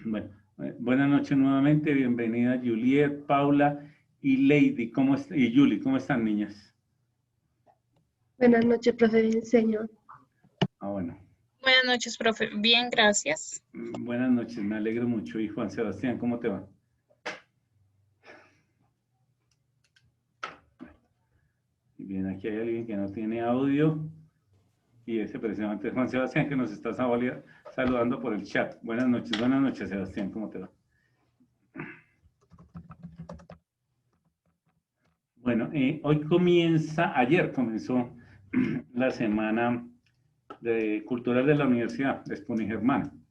Bueno, buenas noches nuevamente, bienvenida Juliet, Paula y Lady, y Julie, ¿cómo están, niñas? Buenas noches, profe, señor. Bueno, Buenas noches, profe. Bien, gracias. buenas noches, me alegro mucho. Y Juan Sebastián, ¿cómo te va? Bien, aquí hay alguien que no tiene audio y ese precisamente es Juan Sebastián que nos está saludando por el chat. Buenas noches, Sebastián, ¿cómo te va? Bueno, ayer comenzó la semana de cultural de la universidad de Esponi Germán.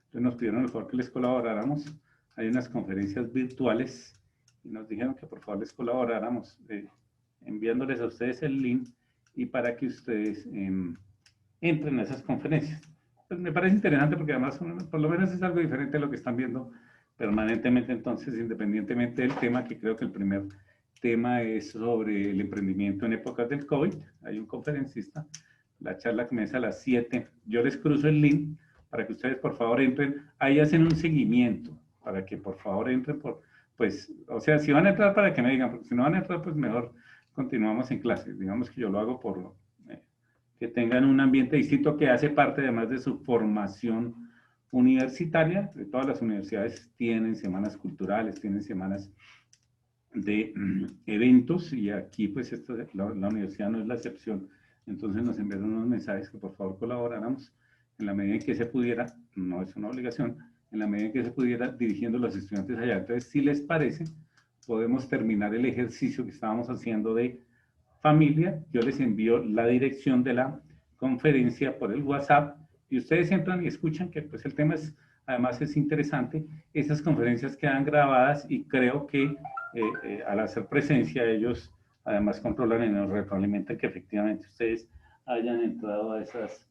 Entonces nos pidieron el favor que les colaboráramos. Hay unas conferencias virtuales y nos dijeron que por favor les colaboráramos enviándoles a ustedes el link y para que ustedes entren a esas conferencias. Pues me parece interesante porque además por lo menos es algo diferente a lo que están viendo permanentemente. Entonces, independientemente del tema, que creo que el primer tema es sobre el emprendimiento en épocas del COVID, hay un conferencista, la charla comienza a las 7, yo les cruzo el link para que ustedes por favor entren, ahí hacen un seguimiento, para que por favor entren pues, o sea, si van a entrar para que me digan, porque si no van a entrar, pues mejor continuamos en clase, digamos que yo lo hago por que tengan un ambiente distinto que hace parte además de su formación universitaria. Todas las universidades tienen semanas culturales, tienen semanas de eventos y aquí pues la universidad no es la excepción. Entonces nos enviaron unos mensajes que por favor colaboráramos en la medida en que se pudiera, no es una obligación, en la medida en que se pudiera dirigiendo a los estudiantes allá. Entonces, si les parece, podemos terminar el ejercicio que estábamos haciendo de familia. Yo les envío la dirección de la conferencia por el WhatsApp y ustedes entran y escuchan que pues el tema es, además es interesante. Esas conferencias quedan grabadas y creo que al hacer presencia ellos además controlan y nos retroalimentan que efectivamente ustedes hayan entrado a esas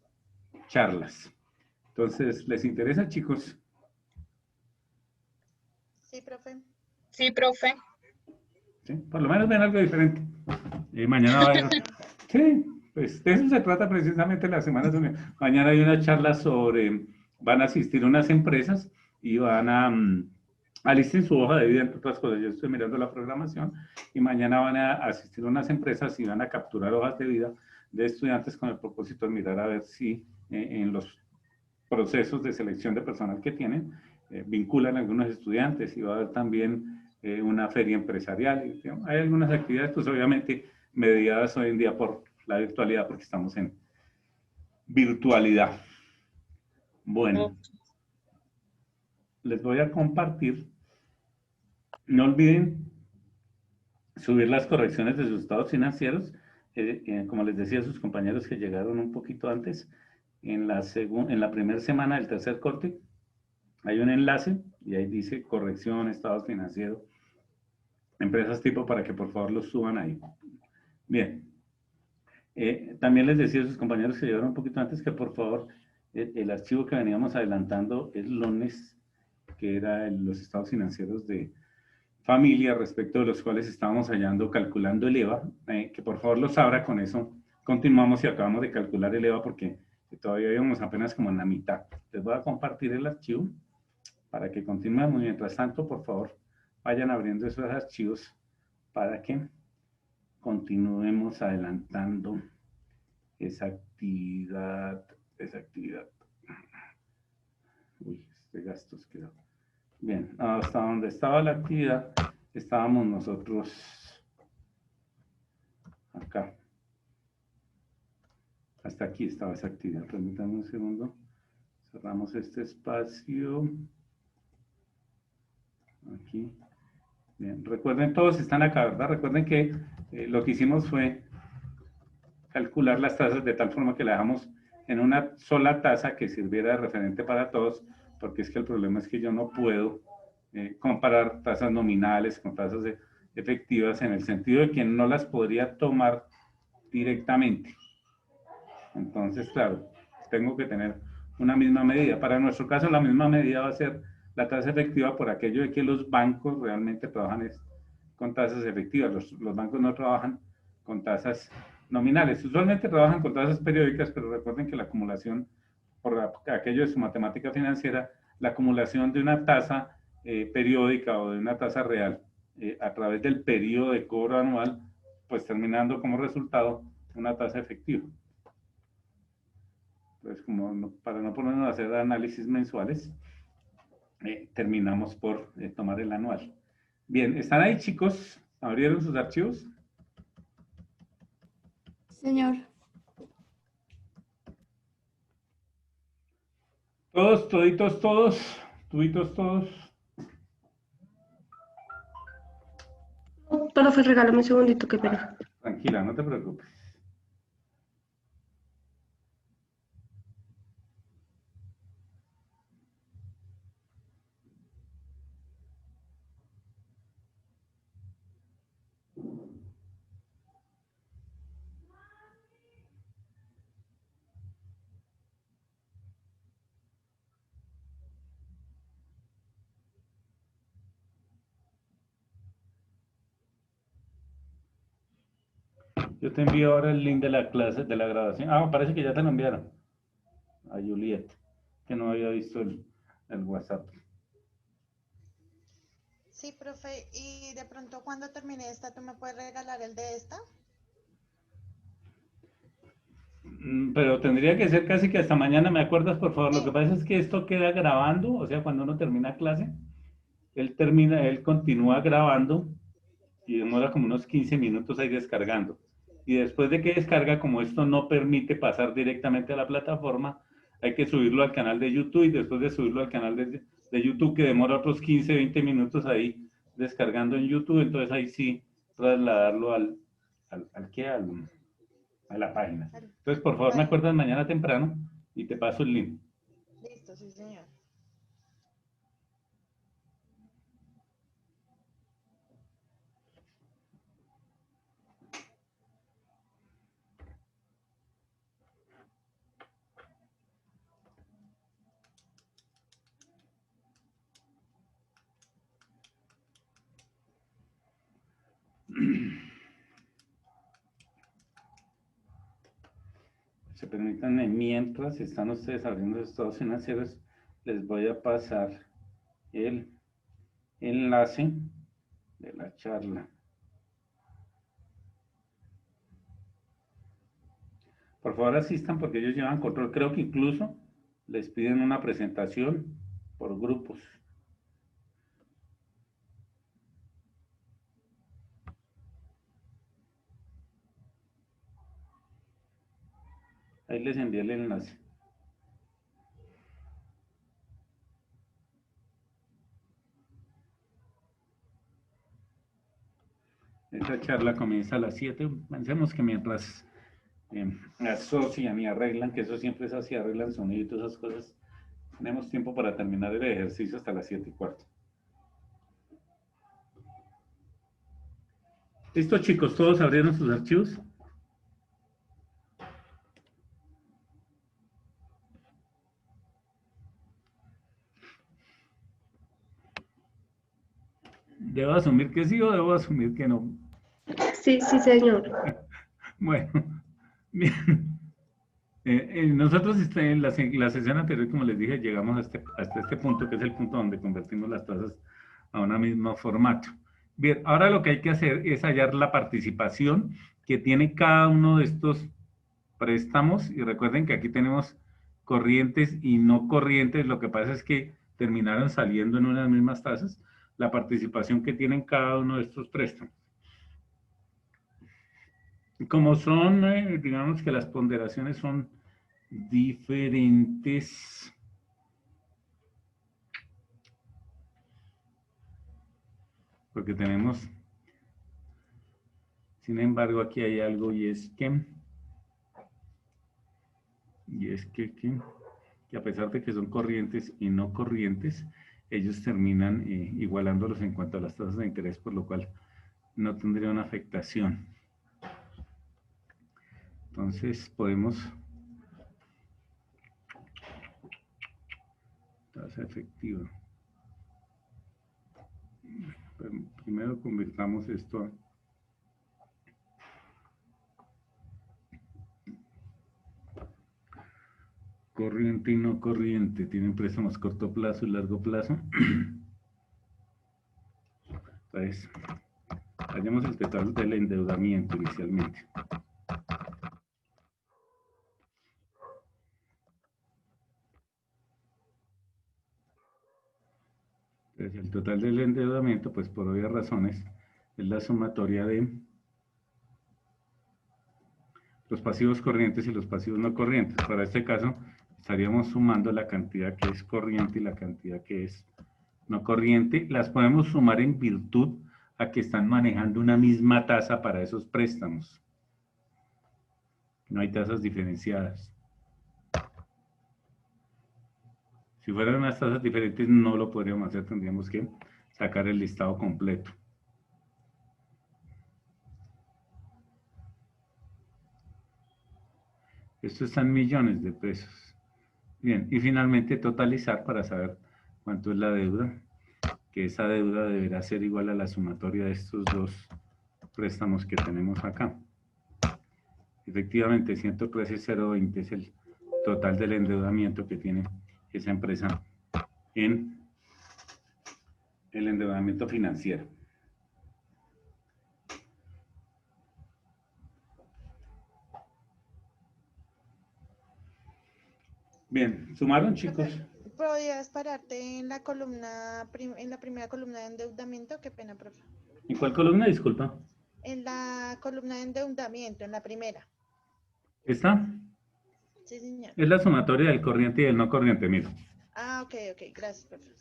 charlas. Entonces, ¿les interesa, chicos? Sí, profe. Sí, profe. ¿Sí? Por lo menos ven algo diferente. Y mañana va a haber... Sí, pues de eso se trata precisamente la Semana de Unión. Mañana hay una charla sobre... Van a asistir unas empresas y van a... alisten su hoja de vida, entre otras cosas. Yo estoy mirando la programación y mañana van a asistir unas empresas y van a capturar hojas de vida de estudiantes con el propósito de mirar a ver si en los procesos de selección de personal que tienen vinculan a algunos estudiantes y va a haber también una feria empresarial. Y, digamos, hay algunas actividades, pues obviamente mediadas hoy en día por la virtualidad, porque estamos en virtualidad. Bueno, les voy a compartir. No olviden subir las correcciones de sus estados financieros. Como les decía a sus compañeros que llegaron un poquito antes, en la primera semana del tercer corte, hay un enlace y ahí dice corrección, estados financieros, empresas tipo para que por favor los suban ahí. Bien. También les decía a sus compañeros que llegaron un poquito antes que por favor el archivo que veníamos adelantando el lunes, que era los estados financieros de familia respecto de los cuales estábamos hallando calculando el EVA, que por favor los abra, con eso continuamos y acabamos de calcular el EVA porque todavía íbamos apenas como en la mitad. Les voy a compartir el archivo para que continuemos. Mientras tanto, por favor, vayan abriendo esos archivos para que continuemos adelantando esa actividad. Uy, este gasto quedó. Bien, hasta donde estaba la actividad, estábamos nosotros acá. Hasta aquí estaba esa actividad. Permítanme un segundo. Cerramos este espacio. Aquí. Bien, recuerden, todos están acá, ¿verdad? Recuerden que lo que hicimos fue calcular las tasas de tal forma que la dejamos en una sola tasa que sirviera de referente para todos, porque es que el problema es que yo no puedo comparar tasas nominales con tasas efectivas en el sentido de que no las podría tomar directamente. Entonces, claro, tengo que tener una misma medida. Para nuestro caso, la misma medida va a ser la tasa efectiva por aquello de que los bancos realmente trabajan con tasas efectivas. Los bancos no trabajan con tasas nominales. Usualmente trabajan con tasas periódicas, pero recuerden que la acumulación, por aquello de su matemática financiera, la acumulación de una tasa periódica o de una tasa real a través del periodo de cobro anual, pues terminando como resultado una tasa efectiva. Entonces, para no ponernos a hacer análisis mensuales, terminamos por tomar el anual. Bien, ¿están ahí, chicos? ¿Abrieron sus archivos? Señor. Todos, toditos, todos, tubitos, todos. Profe, regálame un segundito, qué pena. Tranquila, no te preocupes. Yo te envío ahora el link de la clase, de la grabación. Ah, parece que ya te lo enviaron. A Juliet, que no había visto el WhatsApp. Sí, profe, y de pronto cuando termine esta, ¿tú me puedes regalar el de esta? Pero tendría que ser casi que hasta mañana, ¿me acuerdas, por favor? Lo que Sí. pasa es que esto queda grabando, o sea, cuando uno termina clase, él continúa grabando y demora como unos 15 minutos ahí descargando. Y después de que descarga, como esto no permite pasar directamente a la plataforma, hay que subirlo al canal de YouTube y después de subirlo al canal de YouTube, que demora otros 15, 20 minutos ahí descargando en YouTube, entonces ahí sí trasladarlo a la página. Entonces, por favor, me Vale, acuerdas mañana temprano y te paso el link. listo, sí, señor. Se permítanme, mientras están ustedes abriendo los estados financieros, les voy a pasar el enlace de la charla. Por favor, asistan porque ellos llevan control. Creo que incluso les piden una presentación por grupos. Ahí les envié el enlace. Esta charla comienza a las 7. Pensemos que mientras asocian y arreglan, que eso siempre es así, arreglan sonido y todas esas cosas, tenemos tiempo para terminar el ejercicio hasta las 7:15. ¿Listo, chicos? ¿Todos abrieron sus archivos? ¿Debo asumir que sí o debo asumir que no? Sí, sí, señor. Bueno, bien. Nosotros en la sesión anterior, como les dije, llegamos hasta este punto, que es el punto donde convertimos las tasas a un mismo formato. Bien, ahora lo que hay que hacer es hallar la participación que tiene cada uno de estos préstamos, y recuerden que aquí tenemos corrientes y no corrientes, lo que pasa es que terminaron saliendo en unas mismas tasas, la participación que tienen cada uno de estos préstamos. Como son, digamos que las ponderaciones son diferentes. Porque tenemos, sin embargo, aquí hay algo y es que a pesar de que son corrientes y no corrientes, ellos terminan igualándolos en cuanto a las tasas de interés, por lo cual no tendría una afectación. Entonces podemos, tasa efectiva. Primero convirtamos esto a corriente y no corriente. Tienen préstamos corto plazo y largo plazo. Entonces, hallemos el total del endeudamiento inicialmente. Entonces, el total del endeudamiento, pues por obvias razones, es la sumatoria de los pasivos corrientes y los pasivos no corrientes. Para este caso, estaríamos sumando la cantidad que es corriente y la cantidad que es no corriente. Las podemos sumar en virtud a que están manejando una misma tasa para esos préstamos. No hay tasas diferenciadas. Si fueran unas tasas diferentes, no lo podríamos hacer, tendríamos que sacar el listado completo. Esto está en millones de pesos. Bien, y finalmente totalizar para saber cuánto es la deuda, que esa deuda deberá ser igual a la sumatoria de estos dos préstamos que tenemos acá. Efectivamente, 113.020 es el total del endeudamiento que tiene esa empresa en el endeudamiento financiero. Bien, ¿sumaron, chicos? ¿Podrías pararte en la columna, en la primera columna de endeudamiento? Qué pena, profe. ¿En cuál columna? Disculpa. En la columna de endeudamiento, en la primera. ¿Esta? Sí, señor. Es la sumatoria del corriente y del no corriente, mira. Ah, ok, gracias, profe.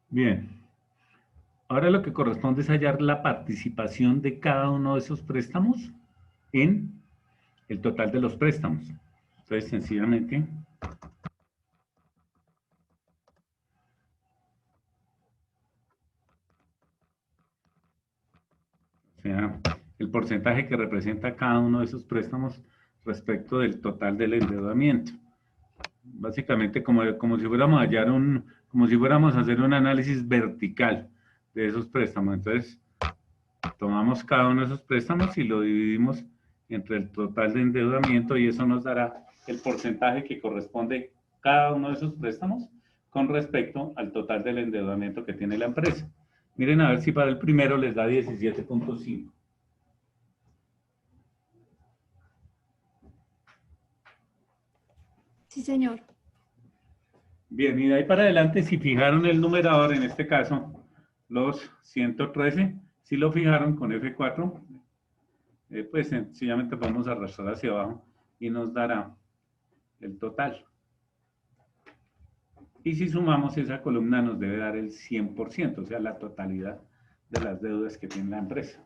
Bien. Ahora lo que corresponde es hallar la participación de cada uno de esos préstamos en el total de los préstamos. Entonces, sencillamente, o sea, el porcentaje que representa cada uno de esos préstamos respecto del total del endeudamiento. Básicamente, como si fuéramos a hallar como si fuéramos a hacer un análisis vertical de esos préstamos. Entonces, tomamos cada uno de esos préstamos y lo dividimos entre el total de endeudamiento y eso nos dará el porcentaje que corresponde cada uno de esos préstamos con respecto al total del endeudamiento que tiene la empresa. Miren a ver si para el primero les da 17.5. Sí, señor. Bien, y de ahí para adelante, si fijaron el numerador, en este caso, los 113, si lo fijaron con F4, pues sencillamente podemos arrastrar hacia abajo y nos dará el total. Y si sumamos esa columna nos debe dar el 100%, o sea, la totalidad de las deudas que tiene la empresa.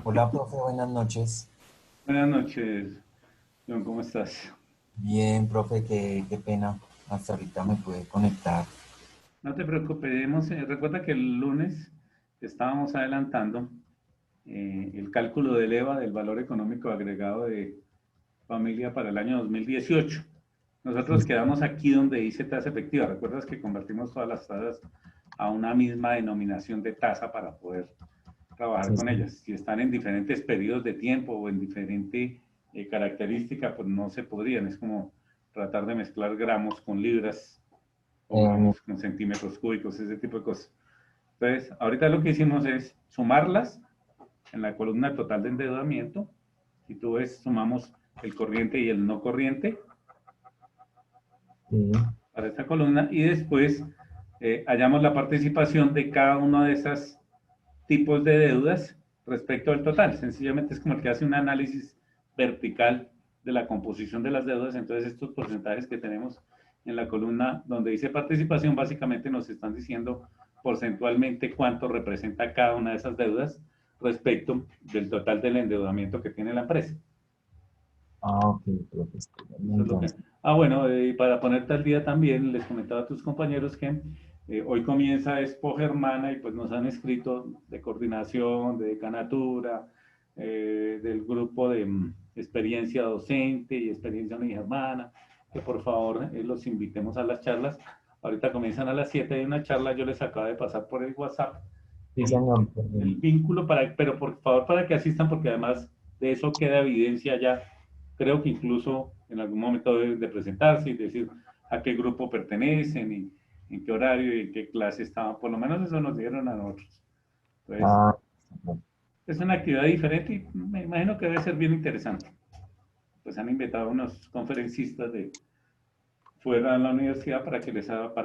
Hola, profe, buenas noches. Buenas noches, John, ¿cómo estás? Bien, profe, qué pena. Hasta ahorita me pude conectar. No te preocupes, recuerda que el lunes estábamos adelantando el cálculo del EVA, del valor económico agregado de familia para el año 2018. Nosotros quedamos aquí donde dice tasa efectiva. ¿Recuerdas que convertimos todas las tasas a una misma denominación de tasa para poder trabajar con ellas? Si están en diferentes periodos de tiempo o en diferente característica, pues no se podrían. Es como tratar de mezclar gramos con libras o gramos con centímetros cúbicos, ese tipo de cosas. Entonces, ahorita lo que hicimos es sumarlas en la columna total de endeudamiento. Si tú ves, sumamos el corriente y el no corriente. Sí. para esta columna y después hallamos la participación de cada uno de esos tipos de deudas respecto al total. Sencillamente es como el que hace un análisis vertical de la composición de las deudas. Entonces estos porcentajes que tenemos en la columna donde dice participación básicamente nos están diciendo porcentualmente cuánto representa cada una de esas deudas respecto del total del endeudamiento que tiene la empresa. Ah, ok, profe. Bueno, y para ponerte al día también, les comentaba a tus compañeros que hoy comienza Expo Germana y pues nos han escrito de coordinación, de decanatura, del grupo de experiencia docente y experiencia unigermana, que por favor los invitemos a las charlas. Ahorita comienzan a las 7, hay una charla, yo les acabo de pasar por el WhatsApp. Sí, señor. El vínculo, pero por favor para que asistan, porque además de eso queda evidencia ya. Creo que incluso en algún momento deben de presentarse y decir a qué grupo pertenecen y en qué horario y en qué clase estaban. Por lo menos eso nos dieron a nosotros. Entonces, es una actividad diferente y me imagino que debe ser bien interesante. Pues han invitado a unos conferencistas de fuera de la universidad para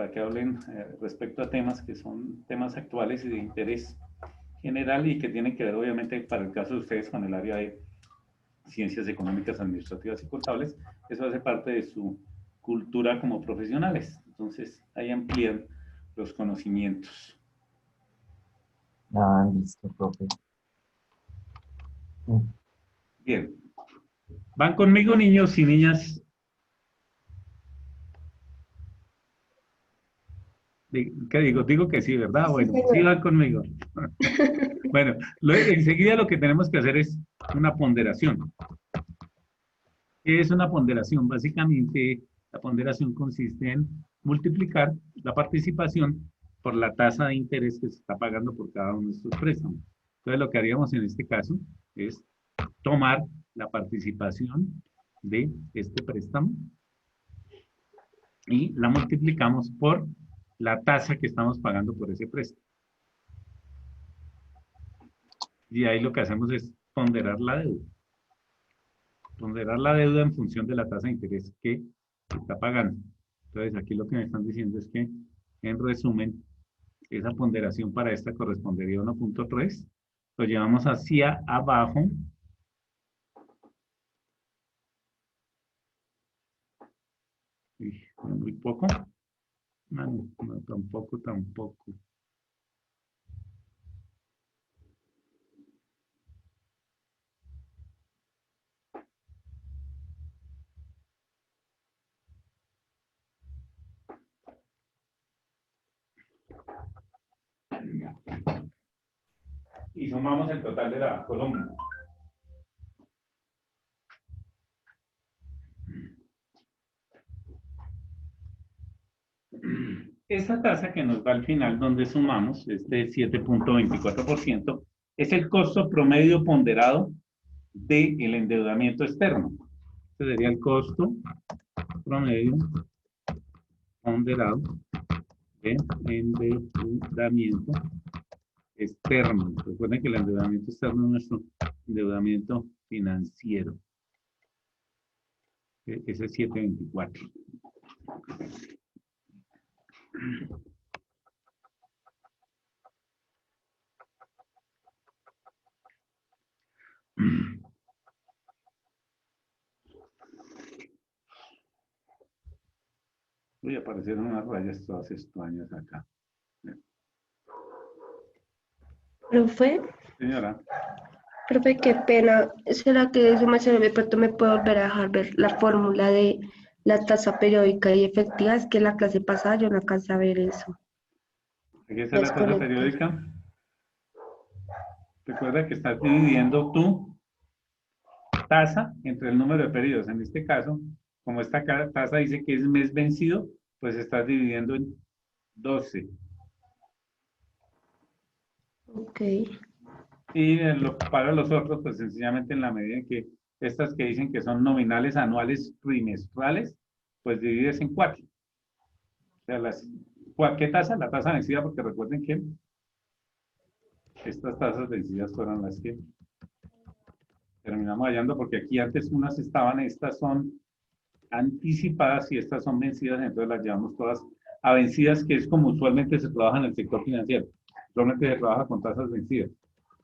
que hablen respecto a temas que son temas actuales y de interés general y que tienen que ver obviamente para el caso de ustedes con el área de ciencias económicas, administrativas y contables. Eso hace parte de su cultura como profesionales. Entonces ahí amplían los conocimientos. Listo, profe. Bien. ¿Van conmigo, niños y niñas? ¿Qué digo? Digo que sí, ¿verdad? Bueno, sí van conmigo. Bueno, enseguida lo que tenemos que hacer es una ponderación. ¿Qué es una ponderación? Básicamente, la ponderación consiste en multiplicar la participación por la tasa de interés que se está pagando por cada uno de estos préstamos. Entonces, lo que haríamos en este caso es tomar la participación de este préstamo y la multiplicamos por la tasa que estamos pagando por ese préstamo. Y ahí lo que hacemos es ponderar la deuda. Ponderar la deuda en función de la tasa de interés que se está pagando. Entonces, aquí lo que me están diciendo es que, en resumen, esa ponderación para esta correspondería a 1.3. Lo llevamos hacia abajo. Muy poco. No, tampoco. Y sumamos el total de la columna. Esta tasa que nos da al final, donde sumamos, este 7.24%, es el costo promedio ponderado del endeudamiento externo. Este sería el costo promedio ponderado de endeudamiento externo. Recuerden que el endeudamiento externo es nuestro endeudamiento financiero. Ese es 7.24. Voy a aparecer unas rayas todas extrañas acá. Profe, Señora. qué pena. ¿Será que eso de pronto me puedo volver a dejar ver la fórmula de la tasa periódica y efectiva? Es que en la clase pasada yo no alcancé a ver eso. Aquí está la tasa periódica. Recuerda que estás dividiendo tu tasa entre el número de periodos. En este caso, como esta tasa dice que es mes vencido, pues estás dividiendo en 12. Ok. Y para los otros, pues sencillamente en la medida en que estas que dicen que son nominales anuales trimestrales, pues divides en 4. O sea, ¿qué tasa? La tasa vencida, porque recuerden que estas tasas vencidas fueron las que terminamos hallando, porque aquí antes unas estaban, estas son anticipadas y estas son vencidas, entonces las llevamos todas a vencidas, que es como usualmente se trabaja en el sector financiero. Usualmente se trabaja con tasas vencidas,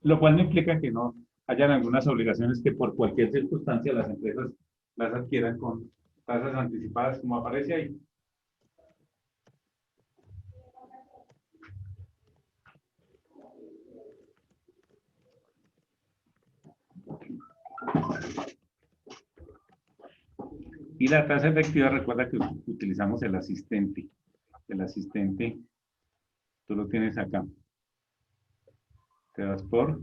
lo cual no implica que no hayan algunas obligaciones que por cualquier circunstancia las empresas las adquieran con tasas anticipadas, como aparece ahí. Y la tasa efectiva, recuerda que utilizamos el asistente. El asistente, tú lo tienes acá. Te vas por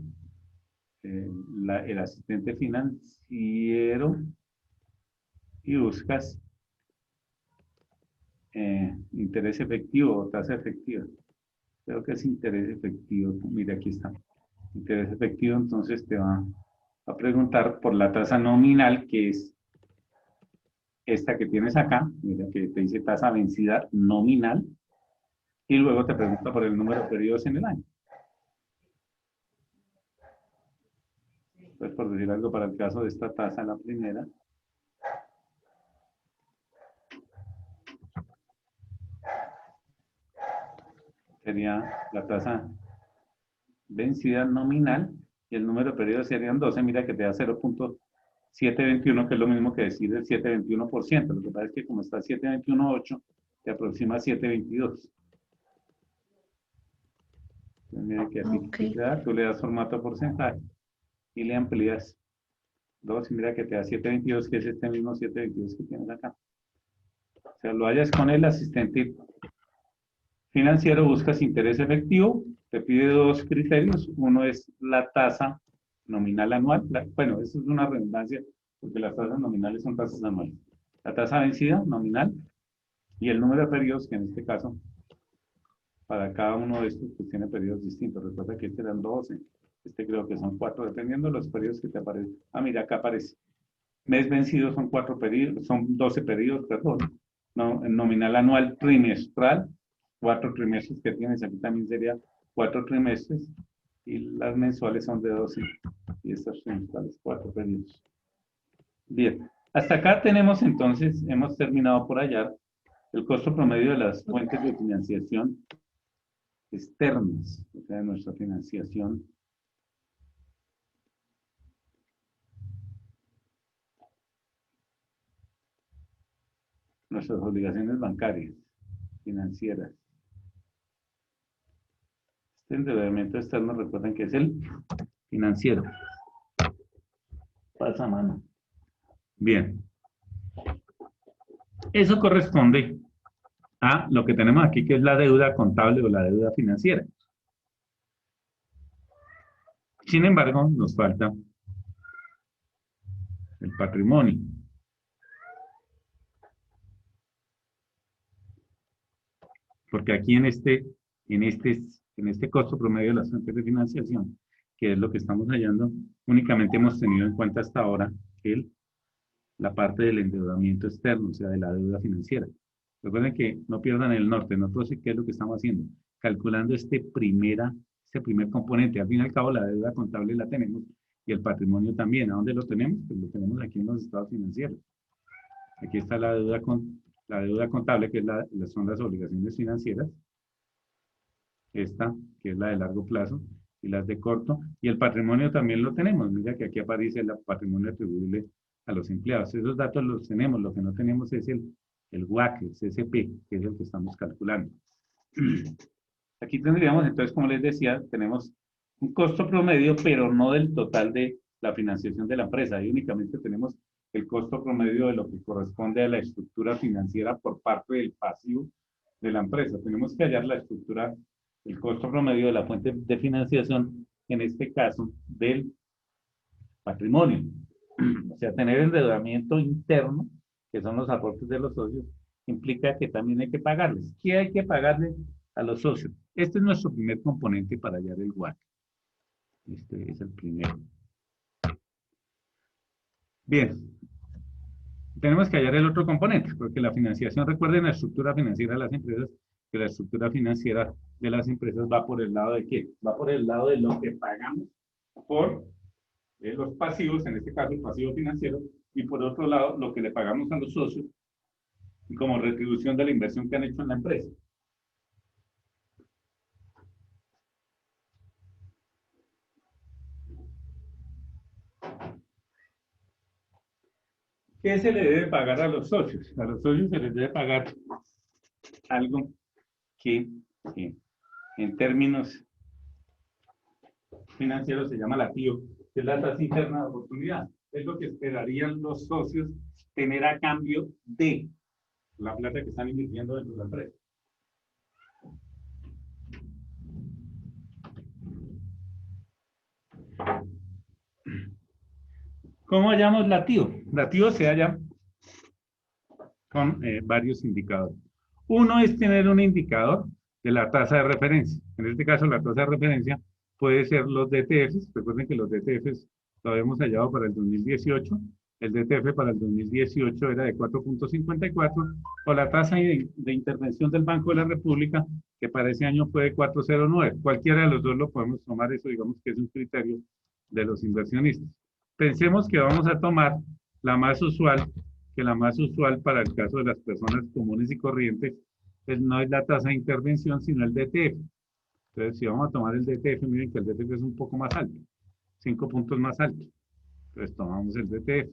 el asistente financiero y buscas interés efectivo o tasa efectiva. Creo que es interés efectivo. Mira, aquí está. Interés efectivo, entonces te va a preguntar por la tasa nominal, que es esta que tienes acá. Mira que te dice tasa vencida nominal. Y luego te pregunta por el número de periodos en el año. Pues por decir algo, para el caso de esta tasa, la primera, sería la tasa vencida nominal y el número de periodos serían 12. Mira que te da 0.721, que es lo mismo que decir el 721%. Lo que pasa es que como está 721.8, te aproxima a 722. Entonces, mira que aquí te da, tú le das formato porcentaje y le amplías 2 y mira que te da 722, que es este mismo 722 que tienes acá. O sea, lo hallas con el asistente financiero, buscas interés efectivo, te pide dos criterios. Uno es la tasa nominal anual. Bueno, eso es una redundancia porque las tasas nominales son tasas anuales. La tasa vencida nominal y el número de periodos, que en este caso, para cada uno de estos, pues tiene periodos distintos. Recuerda que este eran 12. Este creo que son 4, dependiendo de los periodos que te aparecen. Ah, mira, acá aparece. Mes vencido son 4 periodos, son 12 periodos, perdón. No, nominal anual trimestral, 4 trimestres que tienes. Aquí también sería 4 trimestres. Y las mensuales son de 12. Y estas trimestrales, 4 periodos. Bien. Hasta acá tenemos entonces, hemos terminado por hallar el costo promedio de las fuentes de financiación externas, o sea, de nuestra financiación nuestras obligaciones bancarias, financieras. Este endeudamiento externo, recuerden que es el financiero. Pasa mano. Bien. Eso corresponde a lo que tenemos aquí, que es la deuda contable o la deuda financiera. Sin embargo, nos falta el patrimonio. Porque aquí en este costo promedio de las fuentes de financiación, que es lo que estamos hallando, únicamente hemos tenido en cuenta hasta ahora la parte del endeudamiento externo, o sea, de la deuda financiera. Recuerden que no pierdan el norte. Nosotros, ¿qué es lo que estamos haciendo? Calculando este primer componente. Al fin y al cabo, la deuda contable la tenemos y el patrimonio también. ¿A dónde lo tenemos? Pues lo tenemos aquí en los estados financieros. Aquí está la deuda contable, que son las obligaciones financieras. Esta, que es la de largo plazo, y las de corto. Y el patrimonio también lo tenemos. Mira que aquí aparece el patrimonio atribuible a los empleados. Esos datos los tenemos. Lo que no tenemos es el WACC, el CSP, que es el que estamos calculando. Aquí tendríamos, entonces, como les decía, tenemos un costo promedio, pero no del total de la financiación de la empresa. Ahí únicamente tenemos el costo promedio de lo que corresponde a la estructura financiera por parte del pasivo de la empresa. Tenemos que hallar la estructura, el costo promedio de la fuente de financiación, en este caso, del patrimonio. O sea, tener endeudamiento interno, que son los aportes de los socios, implica que también hay que pagarles. ¿Qué hay que pagarle a los socios? Este es nuestro primer componente para hallar el WACC. Este es el primero. Bien. Tenemos que hallar el otro componente, porque la financiación, recuerden la estructura financiera de las empresas, que la estructura financiera de las empresas va por el lado de ¿qué? Va por el lado de lo que pagamos por los pasivos, en este caso el pasivo financiero, y por otro lado lo que le pagamos a los socios como retribución de la inversión que han hecho en la empresa. ¿Qué se le debe pagar a los socios? A los socios se les debe pagar algo que en términos financieros se llama la TIO, que es la tasa interna de oportunidad. Es lo que esperarían los socios tener a cambio de la plata que están invirtiendo dentro de la empresa. ¿Cómo hallamos la TIO? La TIO se halla con varios indicadores. Uno es tener un indicador de la tasa de referencia. En este caso, la tasa de referencia puede ser los DTFs. Recuerden que los DTFs lo habíamos hallado para el 2018. El DTF para el 2018 era de 4.54, o la tasa de intervención del Banco de la República, que para ese año fue de 4.09. Cualquiera de los dos lo podemos tomar, eso digamos que es un criterio de los inversionistas. Pensemos que vamos a tomar la más usual, que la más usual para el caso de las personas comunes y corrientes, pues no es la tasa de intervención, sino el DTF. Entonces, si vamos a tomar el DTF, miren que el DTF es un poco más alto, 5 puntos más alto. Entonces, tomamos el DTF.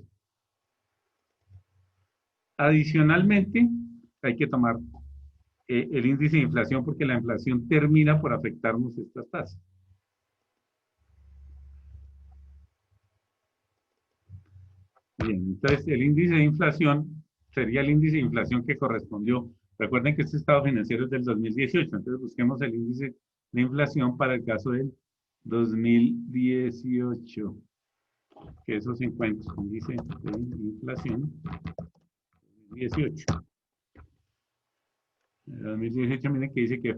Adicionalmente, hay que tomar el índice de inflación, porque la inflación termina por afectarnos estas tasas. Bien, entonces el índice de inflación sería el índice de inflación que correspondió. Recuerden que este estado financiero es del 2018, entonces busquemos el índice de inflación para el caso del 2018, que eso se encuentra, índice de inflación 2018. El 2018, miren que dice que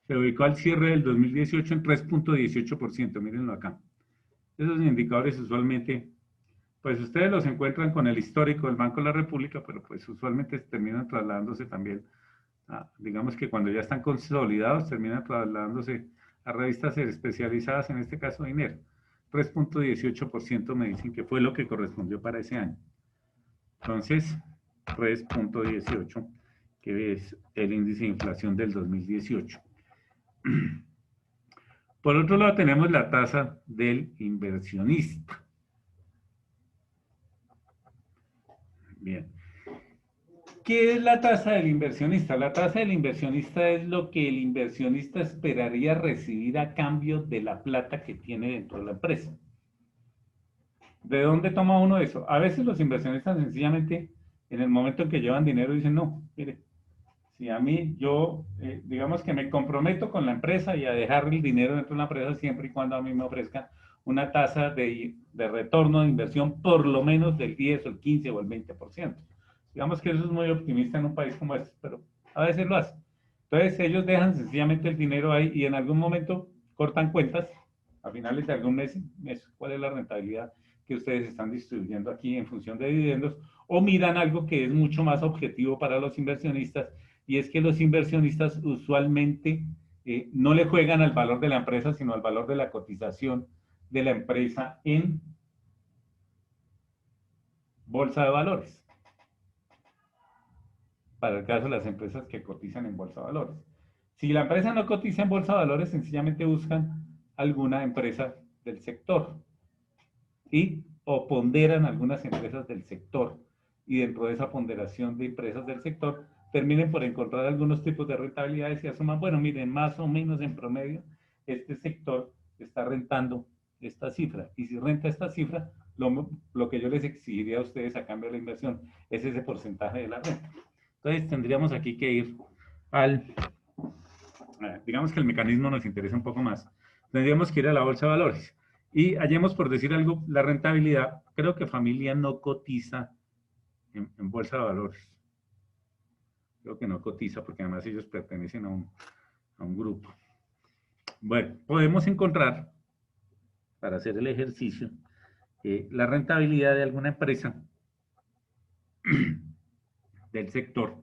se ubicó al cierre del 2018 en 3.18%, mírenlo acá. Esos indicadores usualmente, pues ustedes los encuentran con el histórico del Banco de la República, pero pues usualmente terminan trasladándose también, digamos que cuando ya están consolidados, terminan trasladándose a revistas especializadas, en este caso dinero. 3.18% me dicen que fue lo que correspondió para ese año. Entonces, 3.18, que es el índice de inflación del 2018. Por otro lado, tenemos la tasa del inversionista. Bien. ¿Qué es la tasa del inversionista? La tasa del inversionista es lo que el inversionista esperaría recibir a cambio de la plata que tiene dentro de la empresa. ¿De dónde toma uno eso? A veces los inversionistas sencillamente, en el momento en que llevan dinero, dicen, no, mire, si a mí digamos que me comprometo con la empresa y a dejar el dinero dentro de la empresa siempre y cuando a mí me ofrezcan una tasa de retorno de inversión por lo menos del 10 o el 15 o el 20%. Digamos que eso es muy optimista en un país como este, pero a veces lo hacen. Entonces ellos dejan sencillamente el dinero ahí y en algún momento cortan cuentas, a finales de algún mes, cuál es la rentabilidad que ustedes están distribuyendo aquí en función de dividendos, o miran algo que es mucho más objetivo para los inversionistas, y es que los inversionistas usualmente no le juegan al valor de la empresa, sino al valor de la cotización de la empresa en bolsa de valores. Para el caso de las empresas que cotizan en bolsa de valores. Si la empresa no cotiza en bolsa de valores, sencillamente buscan alguna empresa del sector o ponderan algunas empresas del sector, y dentro de esa ponderación de empresas del sector terminen por encontrar algunos tipos de rentabilidades y asuman, bueno, miren, más o menos en promedio este sector está rentando esta cifra, y si renta esta cifra, lo que yo les exigiría a ustedes a cambio de la inversión es ese porcentaje de la renta. Entonces tendríamos aquí que ir digamos que el mecanismo nos interesa un poco más, tendríamos que ir a la bolsa de valores y hallemos, por decir algo, la rentabilidad. Creo que Familia no cotiza en bolsa de valores. Creo que no cotiza porque además ellos pertenecen a un grupo. Bueno, podemos encontrar, para hacer el ejercicio, la rentabilidad de alguna empresa del sector.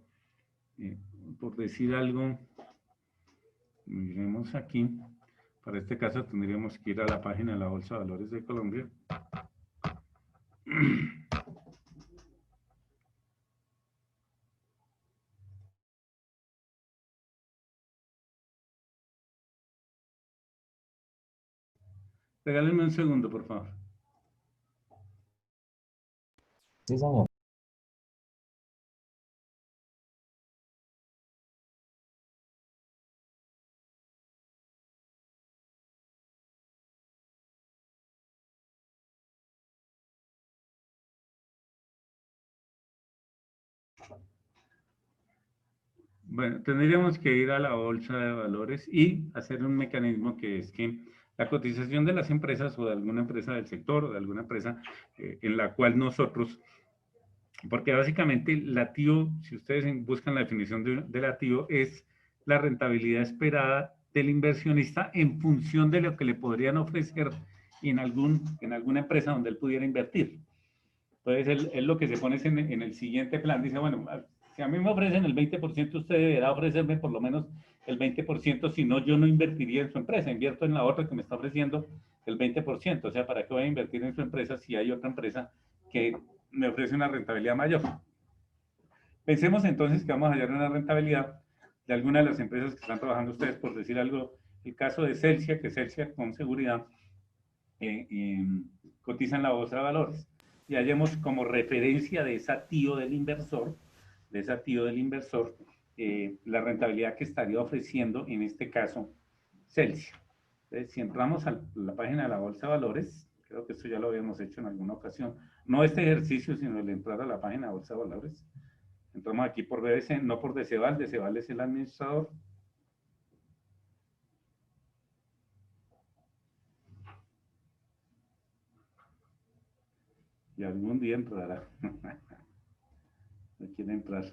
Por decir algo, miremos aquí. Para este caso tendríamos que ir a la página de la Bolsa de Valores de Colombia. Regálenme un segundo, por favor. Sí, señor. Bueno, tendríamos que ir a la bolsa de valores y hacer un mecanismo que es que la cotización de las empresas o de alguna empresa del sector o de alguna empresa en la cual nosotros, porque básicamente la TIO, si ustedes buscan la definición de la TIO, es la rentabilidad esperada del inversionista en función de lo que le podrían ofrecer en alguna empresa donde él pudiera invertir. Entonces, él lo que se pone es en el siguiente plan, dice, bueno, si a mí me ofrecen el 20%, usted deberá ofrecerme por lo menos el 20%, si no, yo no invertiría en su empresa, invierto en la otra que me está ofreciendo el 20%. O sea, ¿para qué voy a invertir en su empresa si hay otra empresa que me ofrece una rentabilidad mayor? Pensemos entonces que vamos a hallar una rentabilidad de alguna de las empresas que están trabajando ustedes, por decir algo, el caso de Celsia, que Celsia con seguridad cotiza en la bolsa de valores. Y hallemos como referencia de esa TIO del inversor, la rentabilidad que estaría ofreciendo, en este caso, Celsia. Entonces, si entramos a la página de la bolsa de valores, creo que esto ya lo habíamos hecho en alguna ocasión, no este ejercicio, sino el entrar a la página de bolsa de valores. Entramos aquí por BBC, no por Deceval es el administrador. Y algún día entrará. No quiere entrar.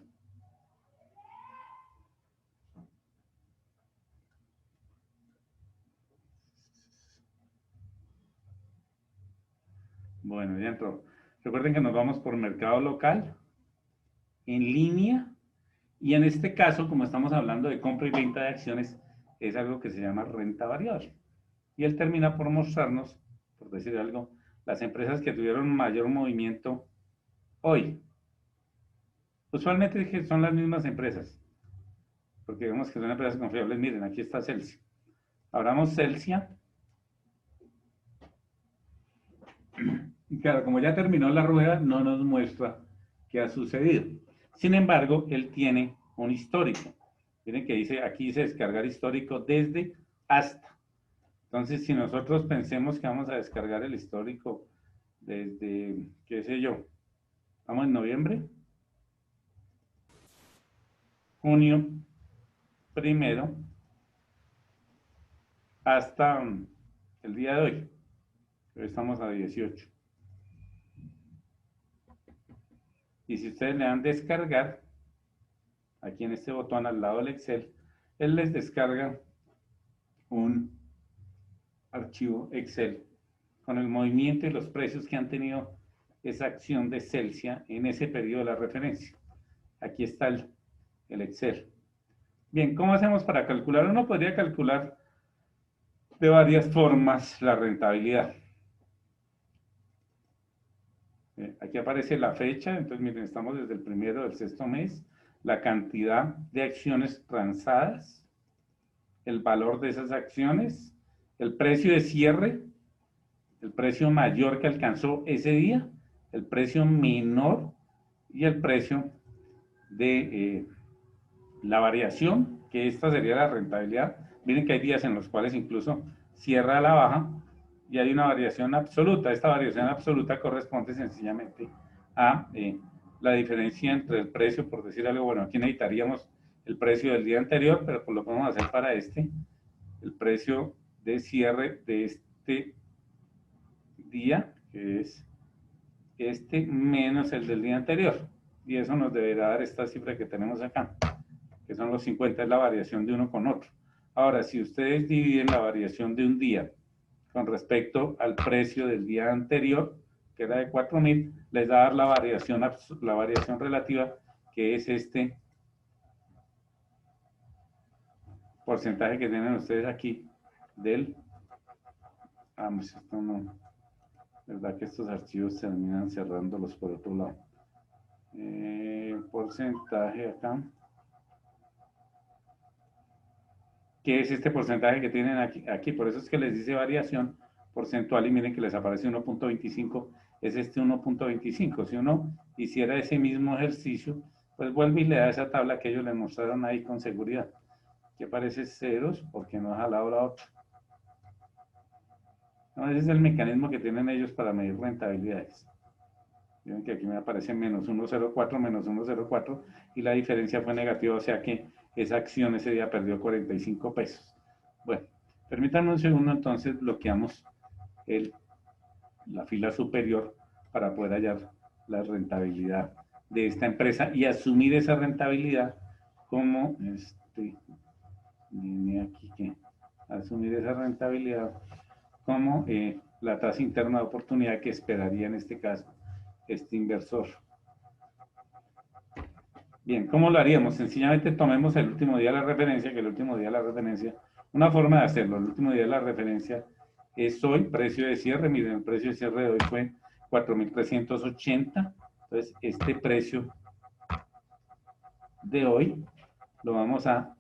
Bueno, ya entró. Recuerden que nos vamos por mercado local, en línea, y en este caso, como estamos hablando de compra y venta de acciones, es algo que se llama renta variable. Y él termina por mostrarnos, por decir algo, las empresas que tuvieron mayor movimiento hoy. Usualmente son las mismas empresas, porque vemos que son empresas confiables. Miren, aquí está Celsia. Abramos Celsia. Y claro, como ya terminó la rueda, no nos muestra qué ha sucedido. Sin embargo, él tiene un histórico. Miren que dice, aquí dice descargar histórico desde hasta. Entonces, si nosotros pensemos que vamos a descargar el histórico desde, qué sé yo, estamos en noviembre, junio primero, hasta el día de hoy. Hoy estamos a 18. Y si ustedes le dan descargar, aquí en este botón al lado del Excel, él les descarga un archivo Excel con el movimiento y los precios que han tenido esa acción de Celsia en ese periodo de la referencia. Aquí está el Excel. Bien, ¿cómo hacemos para calcular? Uno podría calcular de varias formas la rentabilidad. Aquí aparece la fecha, entonces miren, estamos desde el primero del sexto mes, la cantidad de acciones transadas, el valor de esas acciones, el precio de cierre, el precio mayor que alcanzó ese día, el precio menor y el precio de la variación, que esta sería la rentabilidad. Miren que hay días en los cuales incluso cierra a la baja y hay una variación absoluta. Esta variación absoluta corresponde sencillamente a la diferencia entre el precio, por decir algo, bueno, aquí necesitaríamos el precio del día anterior, pero pues lo podemos hacer para el precio de cierre de este día, que es este menos el del día anterior. Y eso nos deberá dar esta cifra que tenemos acá, que son los 50, es la variación de uno con otro. Ahora, si ustedes dividen la variación de un día con respecto al precio del día anterior, que era de 4.000, les va a dar la variación relativa, que es este porcentaje que tienen ustedes aquí del... Vamos, esto no... ¿Verdad que estos archivos terminan cerrándolos por otro lado? Porcentaje acá. ¿Qué es este porcentaje que tienen aquí? Por eso es que les dice variación, porcentual y miren que les aparece 1.25, es este 1.25. Si uno hiciera ese mismo ejercicio, pues vuelve y le da esa tabla que ellos les mostraron ahí con seguridad. Que aparece ceros porque no ha jalado la otra. No, ese es el mecanismo que tienen ellos para medir rentabilidades. Miren que aquí me aparece menos 1.04 y la diferencia fue negativa, o sea que esa acción ese día perdió 45 pesos. Bueno, permítanme un segundo, entonces bloqueamos la fila superior para poder hallar la rentabilidad de esta empresa y asumir esa rentabilidad como, viene aquí que asumir esa rentabilidad como la tasa interna de oportunidad que esperaría en este caso este inversor. Bien, ¿cómo lo haríamos? Sencillamente tomemos el último día de la referencia, que el último día de la referencia, una forma de hacerlo, el último día de la referencia es hoy, precio de cierre, miren, el precio de cierre de hoy fue 4.380, entonces este precio de hoy le vamos a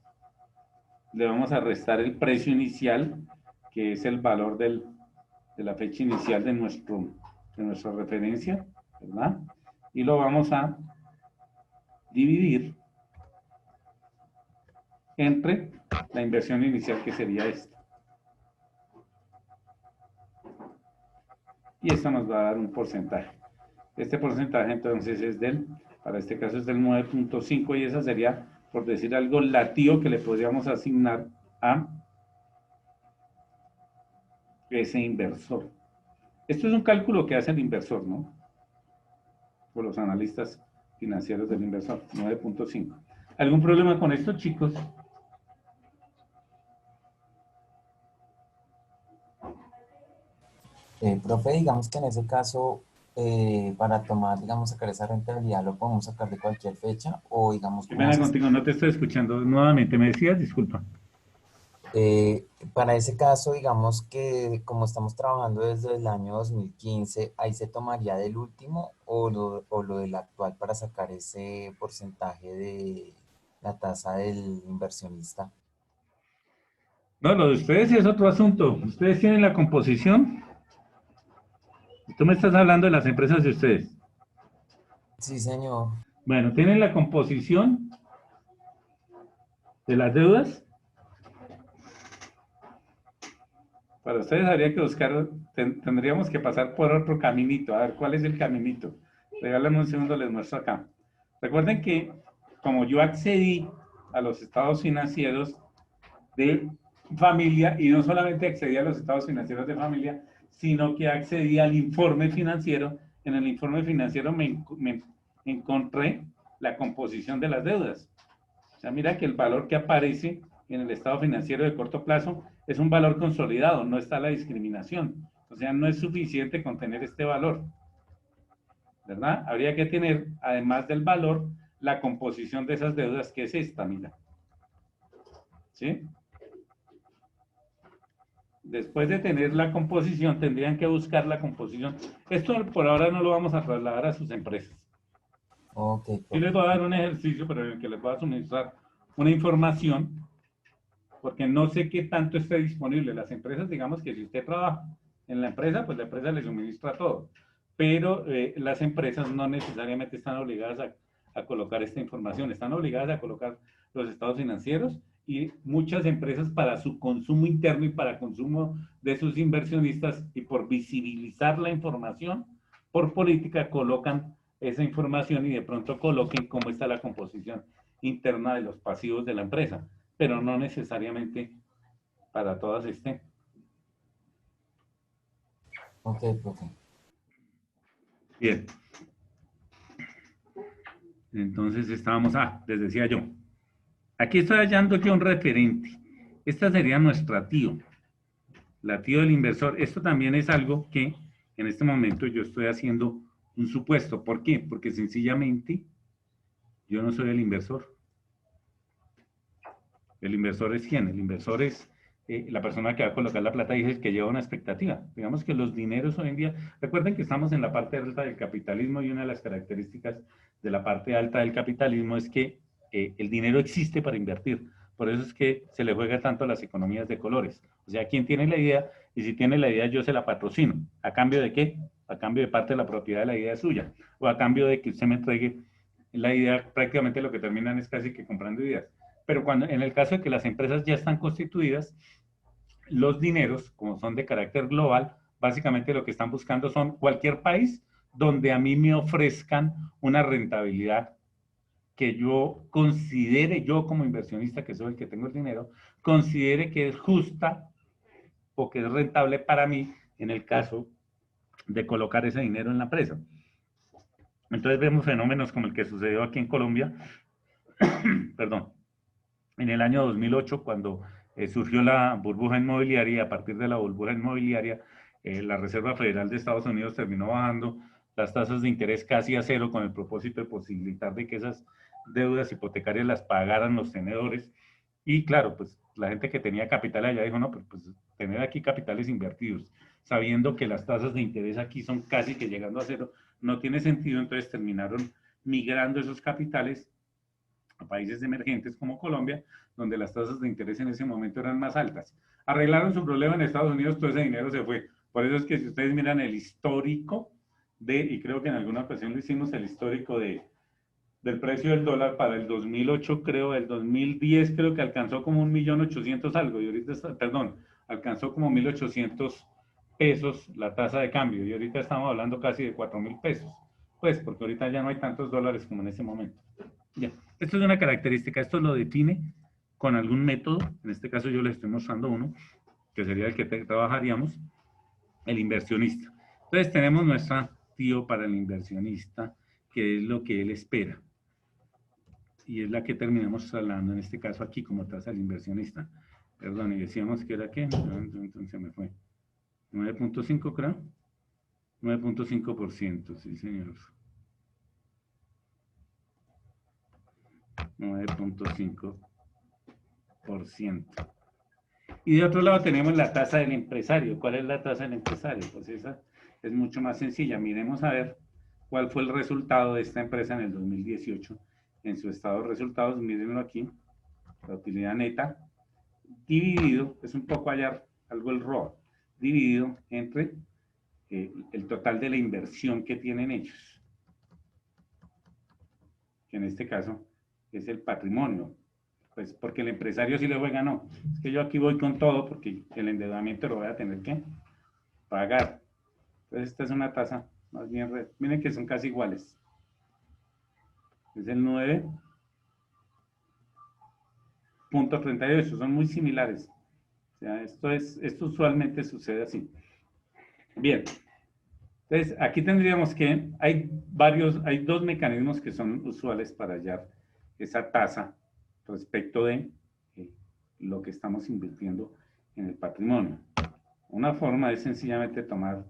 restar el precio inicial, que es el valor de la fecha inicial de nuestra referencia, ¿verdad? Y lo vamos a dividir entre la inversión inicial, que sería esta. Y esto nos va a dar un porcentaje. Este porcentaje entonces es para este caso es del 9.5 y esa sería, por decir algo, la TIO que le podríamos asignar a ese inversor. Esto es un cálculo que hace el inversor, ¿no? Por los analistas financieros del inversor, 9.5. ¿Algún problema con esto, chicos? Profe, digamos que en ese caso, para tomar, digamos, sacar esa rentabilidad, ¿lo podemos sacar de cualquier fecha? O digamos, Qué pena contigo, no te estoy escuchando nuevamente. ¿Me decías? Disculpa. Para ese caso, digamos que como estamos trabajando desde el año 2015, ¿ahí se tomaría del último o lo del actual para sacar ese porcentaje de la tasa del inversionista? No, lo de ustedes es otro asunto. Ustedes tienen la composición. Tú me estás hablando de las empresas de ustedes. Sí, señor. Bueno, tienen la composición de las deudas. Para ustedes habría que buscar, tendríamos que pasar por otro caminito. A ver, ¿cuál es el caminito? Regálame un segundo, les muestro acá. Recuerden que como yo accedí a los estados financieros de familia, y no solamente accedí a los estados financieros de familia, sino que accedí al informe financiero. En el informe financiero me encontré la composición de las deudas. O sea, mira que el valor que aparece en el estado financiero de corto plazo es un valor consolidado, no está la discriminación. O sea, no es suficiente con tener este valor, ¿verdad? Habría que tener, además del valor, la composición de esas deudas, que es esta, mira. ¿Sí? Después de tener la composición, tendrían que buscar la composición. Esto por ahora no lo vamos a trasladar a sus empresas. Ok, Yo profe. les voy a dar un ejercicio, pero en el que les voy a suministrar una información, porque no sé qué tanto esté disponible. Las empresas, digamos que si usted trabaja en la empresa, pues la empresa le suministra todo. Pero las empresas no necesariamente están obligadas a colocar esta información. Están obligadas a colocar los estados financieros y muchas empresas para su consumo interno y para consumo de sus inversionistas y por visibilizar la información, por política colocan esa información y de pronto coloquen cómo está la composición interna de los pasivos de la empresa, pero no necesariamente para todas estén. Ok, profe. Bien. Entonces estábamos, les decía yo, aquí estoy hallando yo un referente. Esta sería nuestra TIO, la TIO del inversor. Esto también es algo que en este momento yo estoy haciendo un supuesto. ¿Por qué? Porque sencillamente yo no soy el inversor. El inversor es ¿quién? El inversor es la persona que va a colocar la plata y es el que lleva una expectativa. Digamos que los dineros hoy en día, recuerden que estamos en la parte alta del capitalismo y una de las características de la parte alta del capitalismo es que el dinero existe para invertir. Por eso es que se le juega tanto a las economías de colores. O sea, ¿quién tiene la idea? Y si tiene la idea, yo se la patrocino. ¿A cambio de qué? A cambio de parte de la propiedad de la idea suya. O a cambio de que usted me entregue la idea, prácticamente lo que terminan es casi que comprando ideas. Pero cuando, en el caso de que las empresas ya están constituidas, los dineros, como son de carácter global, básicamente lo que están buscando son cualquier país donde a mí me ofrezcan una rentabilidad que yo considere, yo como inversionista, que soy el que tengo el dinero, considere que es justa o que es rentable para mí en el caso de colocar ese dinero en la empresa. Entonces vemos fenómenos como el que sucedió aquí en Colombia, perdón, en el año 2008, cuando surgió la burbuja inmobiliaria, y a partir de la burbuja inmobiliaria, la Reserva Federal de Estados Unidos terminó bajando las tasas de interés casi a cero con el propósito de posibilitar de que esas deudas hipotecarias las pagaran los tenedores. Y claro, pues la gente que tenía capital allá dijo, no, pues tener aquí capitales invertidos, sabiendo que las tasas de interés aquí son casi que llegando a cero, no tiene sentido. Entonces terminaron migrando esos capitales a países emergentes como Colombia, donde las tasas de interés en ese momento eran más altas. Arreglaron su problema en Estados Unidos, todo ese dinero se fue. Por eso es que si ustedes miran el histórico y creo que en alguna ocasión lo hicimos, el histórico del precio del dólar para el 2008, creo, el 2010 creo que alcanzó como 1.800.000 algo, y ahorita está, perdón, alcanzó como 1.800 pesos la tasa de cambio, y ahorita estamos hablando casi de 4.000 pesos, pues porque ahorita ya no hay tantos dólares como en ese momento. Ya. Esto es una característica, esto lo define con algún método, en este caso yo les estoy mostrando uno, que sería el que trabajaríamos, el inversionista. Entonces tenemos nuestra activo para el inversionista, que es lo que él espera. Y es la que terminamos trasladando en este caso aquí como tasa del inversionista. Perdón, y decíamos que era ¿qué? Entonces me fue. 9.5 creo. 9.5%, sí señor. 9.5%. Y de otro lado tenemos la tasa del empresario. ¿Cuál es la tasa del empresario? Pues esa es mucho más sencilla. Miremos a ver cuál fue el resultado de esta empresa en el 2018. En su estado de resultados, mírenlo aquí, la utilidad neta, dividido, es un poco allá, algo el ROA, dividido entre el total de la inversión que tienen ellos. Que en este caso es el patrimonio. Pues porque el empresario sí le juega, no. Es que yo aquí voy con todo porque el endeudamiento lo voy a tener que pagar. Entonces esta es una tasa más bien, miren que son casi iguales. Es el 9.38, son muy similares. O sea, esto usualmente sucede así. Bien. Entonces, aquí tendríamos que, hay dos mecanismos que son usuales para hallar esa tasa respecto de lo que estamos invirtiendo en el patrimonio. Una forma es sencillamente tomar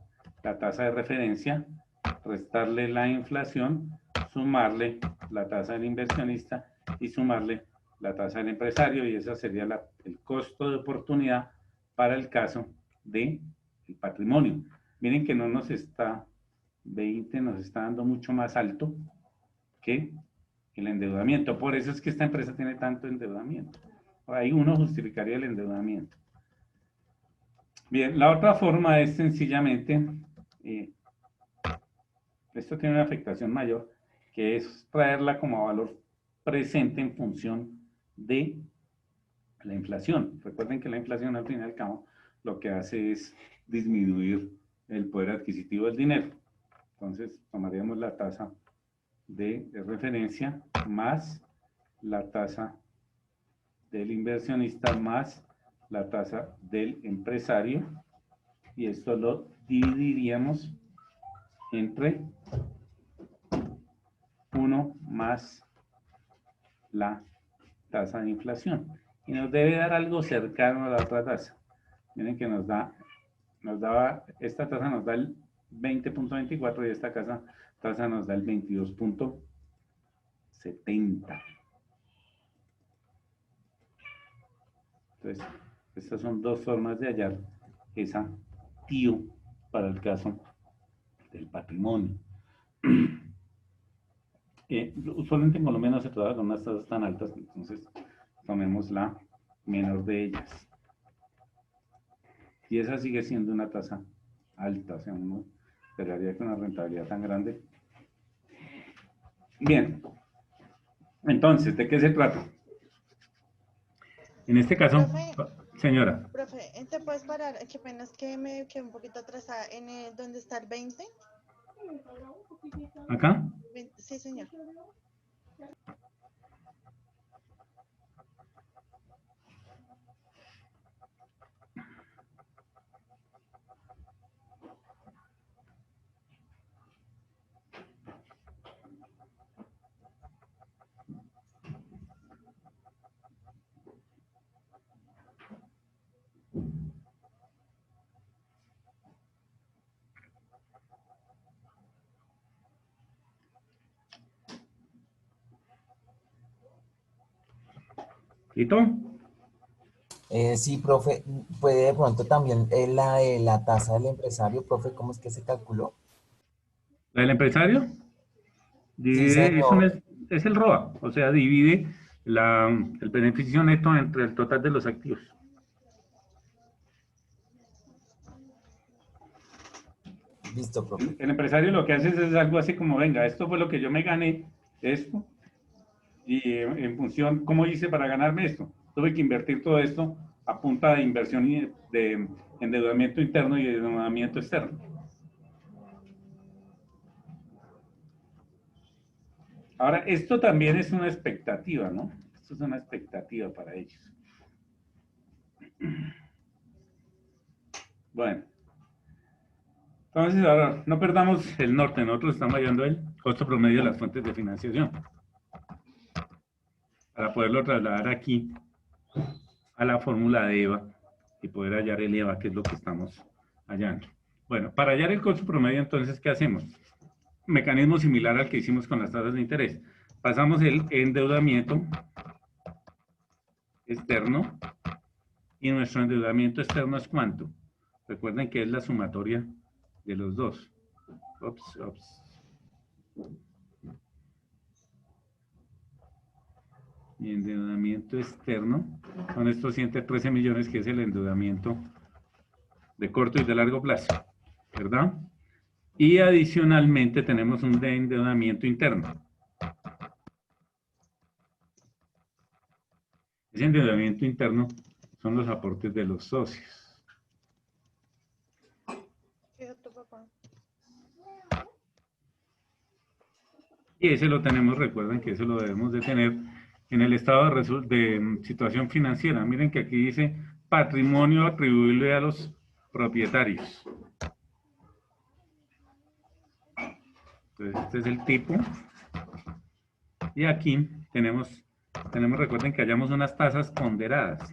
la tasa de referencia, restarle la inflación, sumarle la tasa del inversionista y sumarle la tasa del empresario, y ese sería el costo de oportunidad para el caso del patrimonio. Miren que no nos está, 20 nos está dando mucho más alto que el endeudamiento. Por eso es que esta empresa tiene tanto endeudamiento. Ahí uno justificaría el endeudamiento. Bien, la otra forma es sencillamente, esto tiene una afectación mayor, que es traerla como valor presente en función de la inflación. Recuerden que la inflación al fin y al cabo lo que hace es disminuir el poder adquisitivo del dinero. Entonces tomaríamos la tasa de referencia más la tasa del inversionista más la tasa del empresario, y esto lo dividiríamos entre 1 más la tasa de inflación, y nos debe dar algo cercano a la otra tasa. Miren que esta tasa nos da el 20.24 y esta tasa nos da el 22.70. Entonces, estas son dos formas de hallar esa TIO para el caso del patrimonio. Usualmente en Colombia no se trabaja con unas tasas tan altas, entonces tomemos la menor de ellas. Y esa sigue siendo una tasa alta, o sea, uno esperaría que una rentabilidad tan grande. Bien, entonces, ¿de qué se trata? En este caso, señora. Profe, ¿te puedes parar? Qué pena, es que me quedé un poquito atrasada en donde está el 20. ¿Acá? Sí, señor. ¿Listo? Sí, profe, puede de pronto también la de la tasa del empresario, profe, ¿cómo es que se calculó? ¿La del empresario? Sí, Divide, señor. es el ROA, o sea, divide el beneficio neto entre el total de los activos. Listo, profe. El empresario lo que hace es algo así como, venga, esto fue lo que yo me gané, esto, y en función, ¿cómo hice para ganarme esto? Tuve que invertir todo esto a punta de inversión y de endeudamiento interno y de endeudamiento externo. Ahora, esto también es una expectativa, ¿no? Esto es una expectativa para ellos. Bueno. Entonces, ahora, no perdamos el norte. Nosotros estamos hallando el costo promedio de las fuentes de financiación. Para poderlo trasladar aquí a la fórmula de EVA y poder hallar el EVA, que es lo que estamos hallando. Bueno, para hallar el costo promedio, entonces, ¿qué hacemos? Mecanismo similar al que hicimos con las tasas de interés. Pasamos el endeudamiento externo y nuestro endeudamiento externo es ¿cuánto? Recuerden que es la sumatoria de los dos. Y endeudamiento externo son estos 113 millones, que es el endeudamiento de corto y de largo plazo, ¿verdad? Y adicionalmente tenemos un endeudamiento interno. Ese endeudamiento interno son los aportes de los socios. Y ese lo tenemos, recuerden que ese lo debemos de tener en el estado de situación financiera. Miren que aquí dice patrimonio atribuible a los propietarios. Entonces, este es el tipo. Y aquí tenemos, recuerden que hallamos unas tasas ponderadas.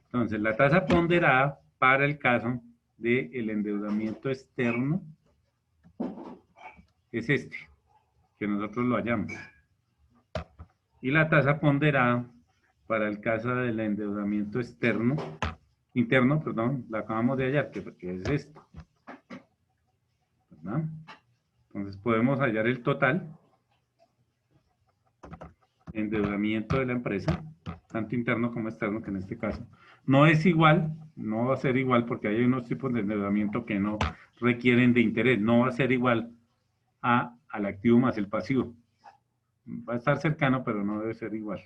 Entonces, la tasa ponderada para el caso del endeudamiento externo es este, que nosotros lo hallamos. Y la tasa ponderada para el caso del endeudamiento interno, la acabamos de hallar, que es esto, ¿verdad? Entonces podemos hallar el total de endeudamiento de la empresa, tanto interno como externo, que en este caso no es igual, no va a ser igual, porque hay unos tipos de endeudamiento que no requieren de interés, no va a ser igual al activo más el pasivo. Va a estar cercano, pero no debe ser igual.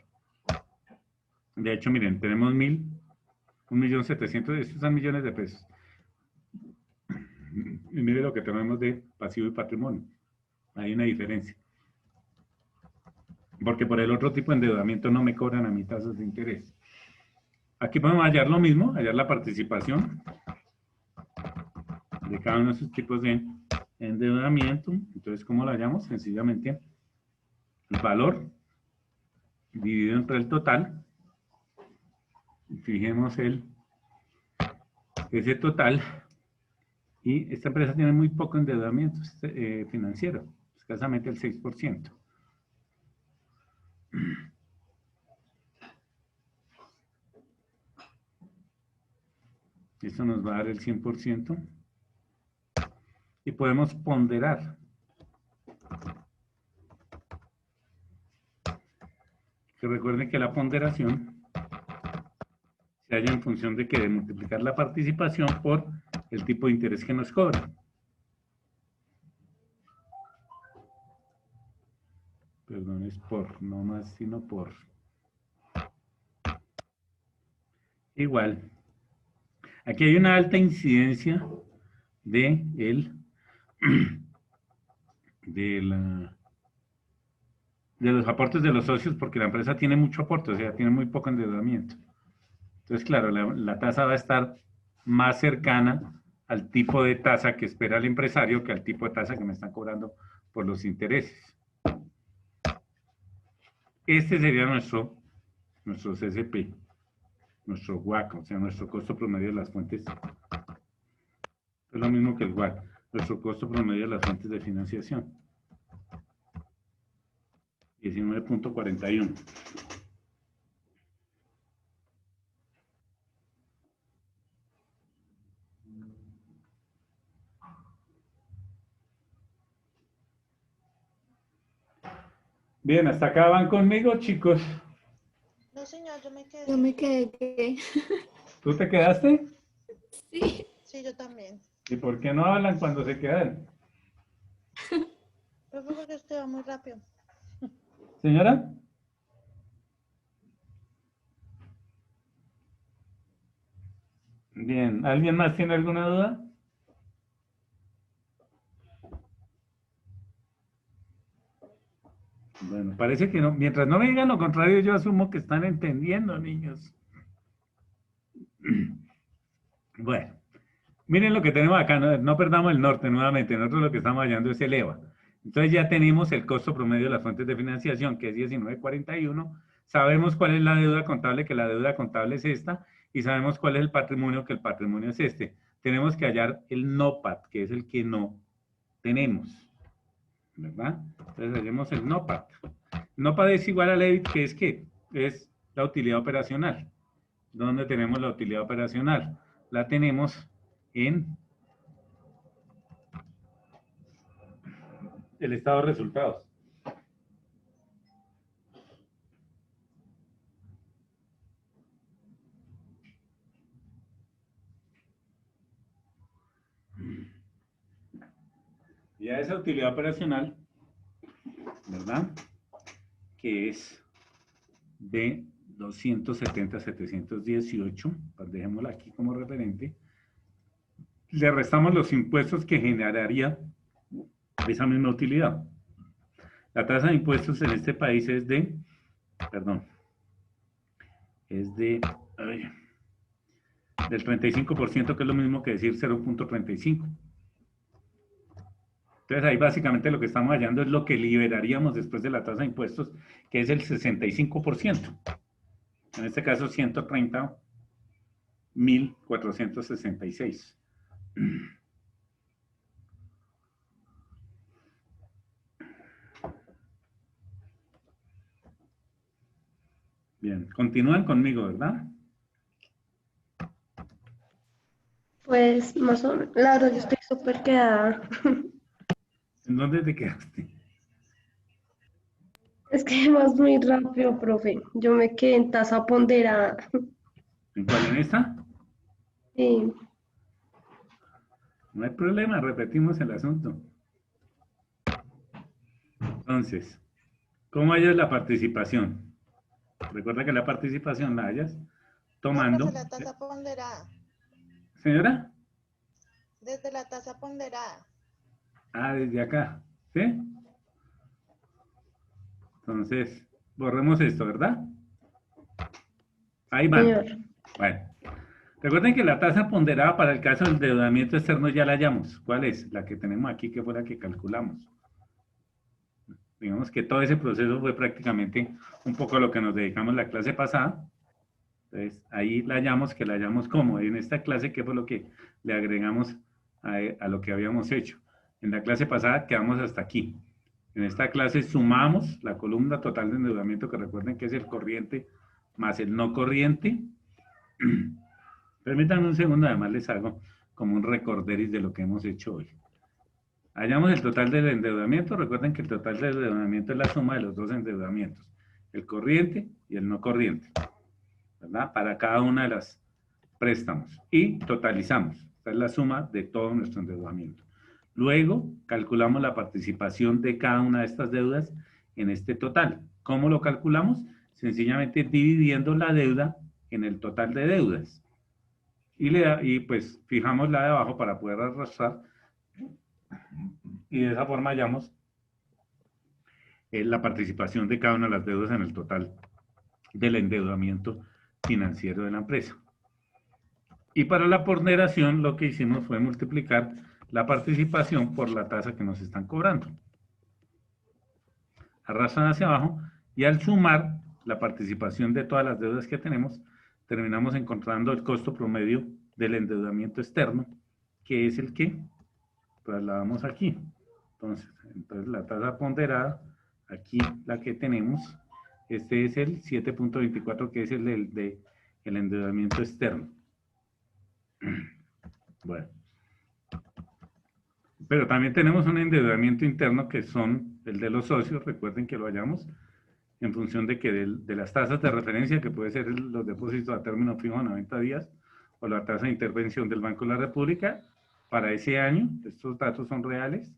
De hecho, miren, tenemos 1.700.000, estos son millones de pesos. Y mire lo que tenemos de pasivo y patrimonio. Hay una diferencia. Porque por el otro tipo de endeudamiento no me cobran a mí tasas de interés. Aquí podemos hallar lo mismo, hallar la participación de cada uno de esos tipos de endeudamiento. Entonces, ¿cómo lo hallamos? Sencillamente, el valor dividido entre el total. Fijemos ese total. Y esta empresa tiene muy poco endeudamiento financiero, escasamente el 6%. Esto nos va a dar el 100%. Y podemos ponderar. Que recuerden que la ponderación se halla en función de que de multiplicar la participación por el tipo de interés que nos cobra. Perdón, es por, no más, sino por. Igual. Aquí hay una alta incidencia de los aportes de los socios, porque la empresa tiene mucho aporte, o sea, tiene muy poco endeudamiento. Entonces, claro, la tasa va a estar más cercana al tipo de tasa que espera el empresario que al tipo de tasa que me están cobrando por los intereses. Este sería nuestro CSP, nuestro WACC, o sea, nuestro costo promedio de las fuentes. Es lo mismo que el WACC, nuestro costo promedio de las fuentes de financiación. 19.41. Bien, hasta acá van conmigo, chicos. No, señor, yo me quedé. Yo me quedé. ¿Tú te quedaste? Sí. Sí, yo también. ¿Y por qué no hablan cuando se quedan? Profe, porque usted va muy rápido. ¿Señora? Bien, ¿alguien más tiene alguna duda? Bueno, parece que no. Mientras no me digan lo contrario, yo asumo que están entendiendo, niños. Bueno, miren lo que tenemos acá. No perdamos el norte nuevamente. Nosotros lo que estamos hallando es el EVA. Entonces ya tenemos el costo promedio de las fuentes de financiación, que es 19.41. Sabemos cuál es la deuda contable, que la deuda contable es esta. Y sabemos cuál es el patrimonio, que el patrimonio es este. Tenemos que hallar el NOPAT, que es el que no tenemos. ¿Verdad? Entonces hallemos el NOPAT. NOPAT es igual al EBIT, que es ¿qué? Es la utilidad operacional. ¿Dónde tenemos la utilidad operacional? La tenemos en el estado de resultados. Y a esa utilidad operacional, ¿verdad? Que es de 270.718, pues dejémosla aquí como referente, le restamos los impuestos que generaría esa misma utilidad. La tasa de impuestos en este país es de, del 35%, que es lo mismo que decir 0.35. Entonces ahí básicamente lo que estamos hallando es lo que liberaríamos después de la tasa de impuestos, que es el 65%. En este caso 130.466. Bien, continúan conmigo, ¿verdad? Pues más o menos, la verdad yo estoy súper quedada. ¿En dónde te quedaste? Es que vas muy rápido, profe. Yo me quedé en tasa ponderada. ¿En cuál? ¿En esta? Sí. No hay problema, repetimos el asunto. Entonces, ¿cómo hallas la participación? Recuerda que la participación la hallas tomando... No, profe, la tasa ponderada. ¿Señora? Desde la tasa ponderada. Ah, desde acá, ¿sí? Entonces, borremos esto, ¿verdad? Ahí van. Señor. Bueno, recuerden que la tasa ponderada para el caso del endeudamiento externo ya la hallamos. ¿Cuál es? La que tenemos aquí, que fue la que calculamos. Digamos que todo ese proceso fue prácticamente un poco a lo que nos dedicamos la clase pasada. Entonces, ahí la hallamos, que la hallamos como en esta clase, que fue lo que le agregamos a lo que habíamos hecho. En la clase pasada quedamos hasta aquí. En esta clase sumamos la columna total de endeudamiento, que recuerden que es el corriente más el no corriente. Permítanme un segundo, además les hago como un recorderis de lo que hemos hecho hoy. Hallamos el total del endeudamiento. Recuerden que el total del endeudamiento es la suma de los dos endeudamientos. el corriente y el no corriente, ¿verdad? Para cada una de las préstamos. Y totalizamos. Esta es la suma de todo nuestro endeudamiento. Luego, calculamos la participación de cada una de estas deudas en este total. ¿Cómo lo calculamos? Sencillamente dividiendo la deuda en el total de deudas. Y pues fijamos la de abajo para poder arrastrar. Y de esa forma hallamos la participación de cada una de las deudas en el total del endeudamiento financiero de la empresa. Y para la ponderación lo que hicimos fue multiplicar la participación por la tasa que nos están cobrando. Arrastran hacia abajo y al sumar la participación de todas las deudas que tenemos, terminamos encontrando el costo promedio del endeudamiento externo, que es el que trasladamos aquí. Entonces la tasa ponderada, aquí la que tenemos, este es el 7.24, que es el del endeudamiento externo. Bueno. Pero también tenemos un endeudamiento interno que son el de los socios. Recuerden que lo hallamos en función de que de las tasas de referencia, que puede ser los depósitos a término fijo a 90 días, o la tasa de intervención del Banco de la República para ese año. Estos datos son reales.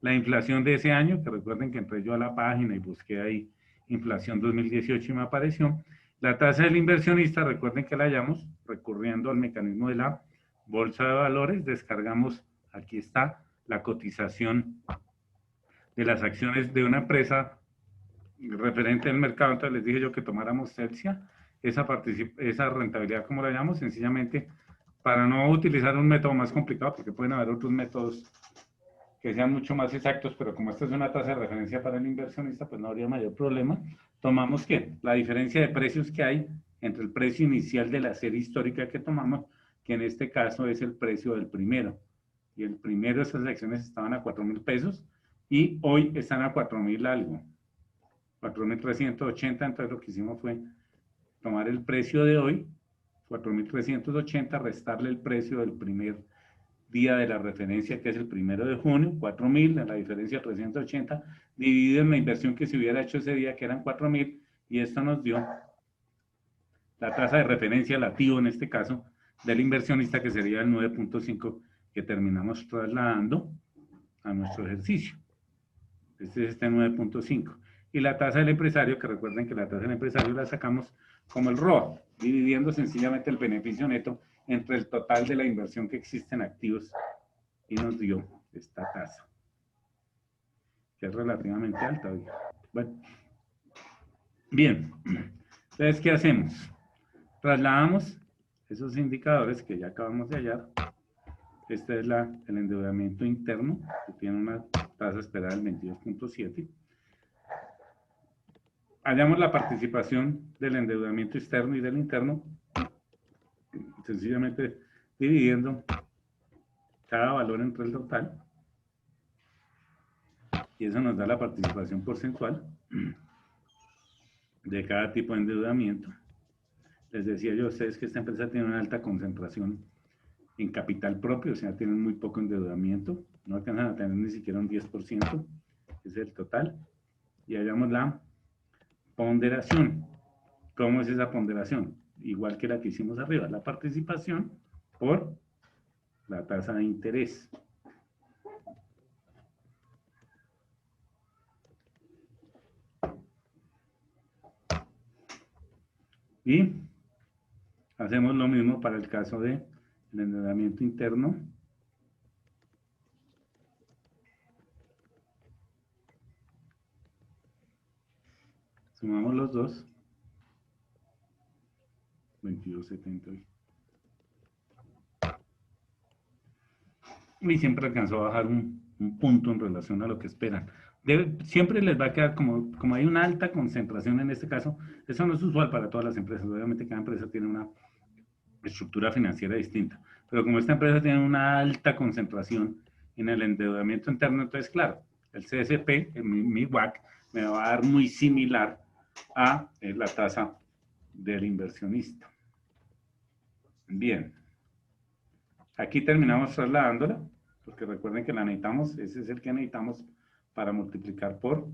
La inflación de ese año, que recuerden que entré yo a la página y busqué ahí inflación 2018 y me apareció. La tasa del inversionista, recuerden que la hallamos recurriendo al mecanismo de la bolsa de valores. Descargamos, aquí está, la cotización de las acciones de una empresa referente al mercado. Entonces les dije yo que tomáramos Celsia, esa rentabilidad, como la llamamos, sencillamente para no utilizar un método más complicado, porque pueden haber otros métodos que sean mucho más exactos, pero como esta es una tasa de referencia para el inversionista, pues no habría mayor problema. Tomamos ¿qué? La diferencia de precios que hay entre el precio inicial de la serie histórica que tomamos, que en este caso es el precio del primero. Y el primero, esas acciones estaban a 4.000 pesos y hoy están a 4.000 algo, 4.380. Entonces lo que hicimos fue tomar el precio de hoy, 4.380, restarle el precio del primer día de la referencia, que es el 1 de junio, 4.000, la diferencia 380, dividido en la inversión que se hubiera hecho ese día, que eran 4.000, y esto nos dio la tasa de referencia lativo, en este caso, del inversionista, que sería el 9.5, que terminamos trasladando a nuestro ejercicio. Este es este 9.5. Y la tasa del empresario, que recuerden que la tasa del empresario la sacamos como el ROA, dividiendo sencillamente el beneficio neto entre el total de la inversión que existe en activos, y nos dio esta tasa, que es relativamente alta hoy. Bueno, bien, entonces, ¿qué hacemos? Trasladamos esos indicadores que ya acabamos de hallar. Este es el endeudamiento interno, que tiene una tasa esperada del 22.7. Hallamos la participación del endeudamiento externo y del interno, sencillamente dividiendo cada valor entre el total, y eso nos da la participación porcentual de cada tipo de endeudamiento. Les decía yo a ustedes que esta empresa tiene una alta concentración en capital propio, o sea, tienen muy poco endeudamiento, no alcanzan a tener ni siquiera un 10%, es el total. Y hallamos la ponderación. ¿Cómo es esa ponderación? Igual que la que hicimos arriba, la participación por la tasa de interés. Y hacemos lo mismo para el caso del endeudamiento interno. Sumamos los dos. 22.70. Y siempre alcanzó a bajar un punto en relación a lo que esperan. Siempre les va a quedar, como hay una alta concentración en este caso, eso no es usual para todas las empresas. Obviamente cada empresa tiene una estructura financiera distinta. Pero como esta empresa tiene una alta concentración en el endeudamiento interno, entonces claro, el CSP, mi WACC, me va a dar muy similar a la tasa del inversionista. Bien. Aquí terminamos trasladándola, porque recuerden que la necesitamos, ese es el que necesitamos para multiplicar por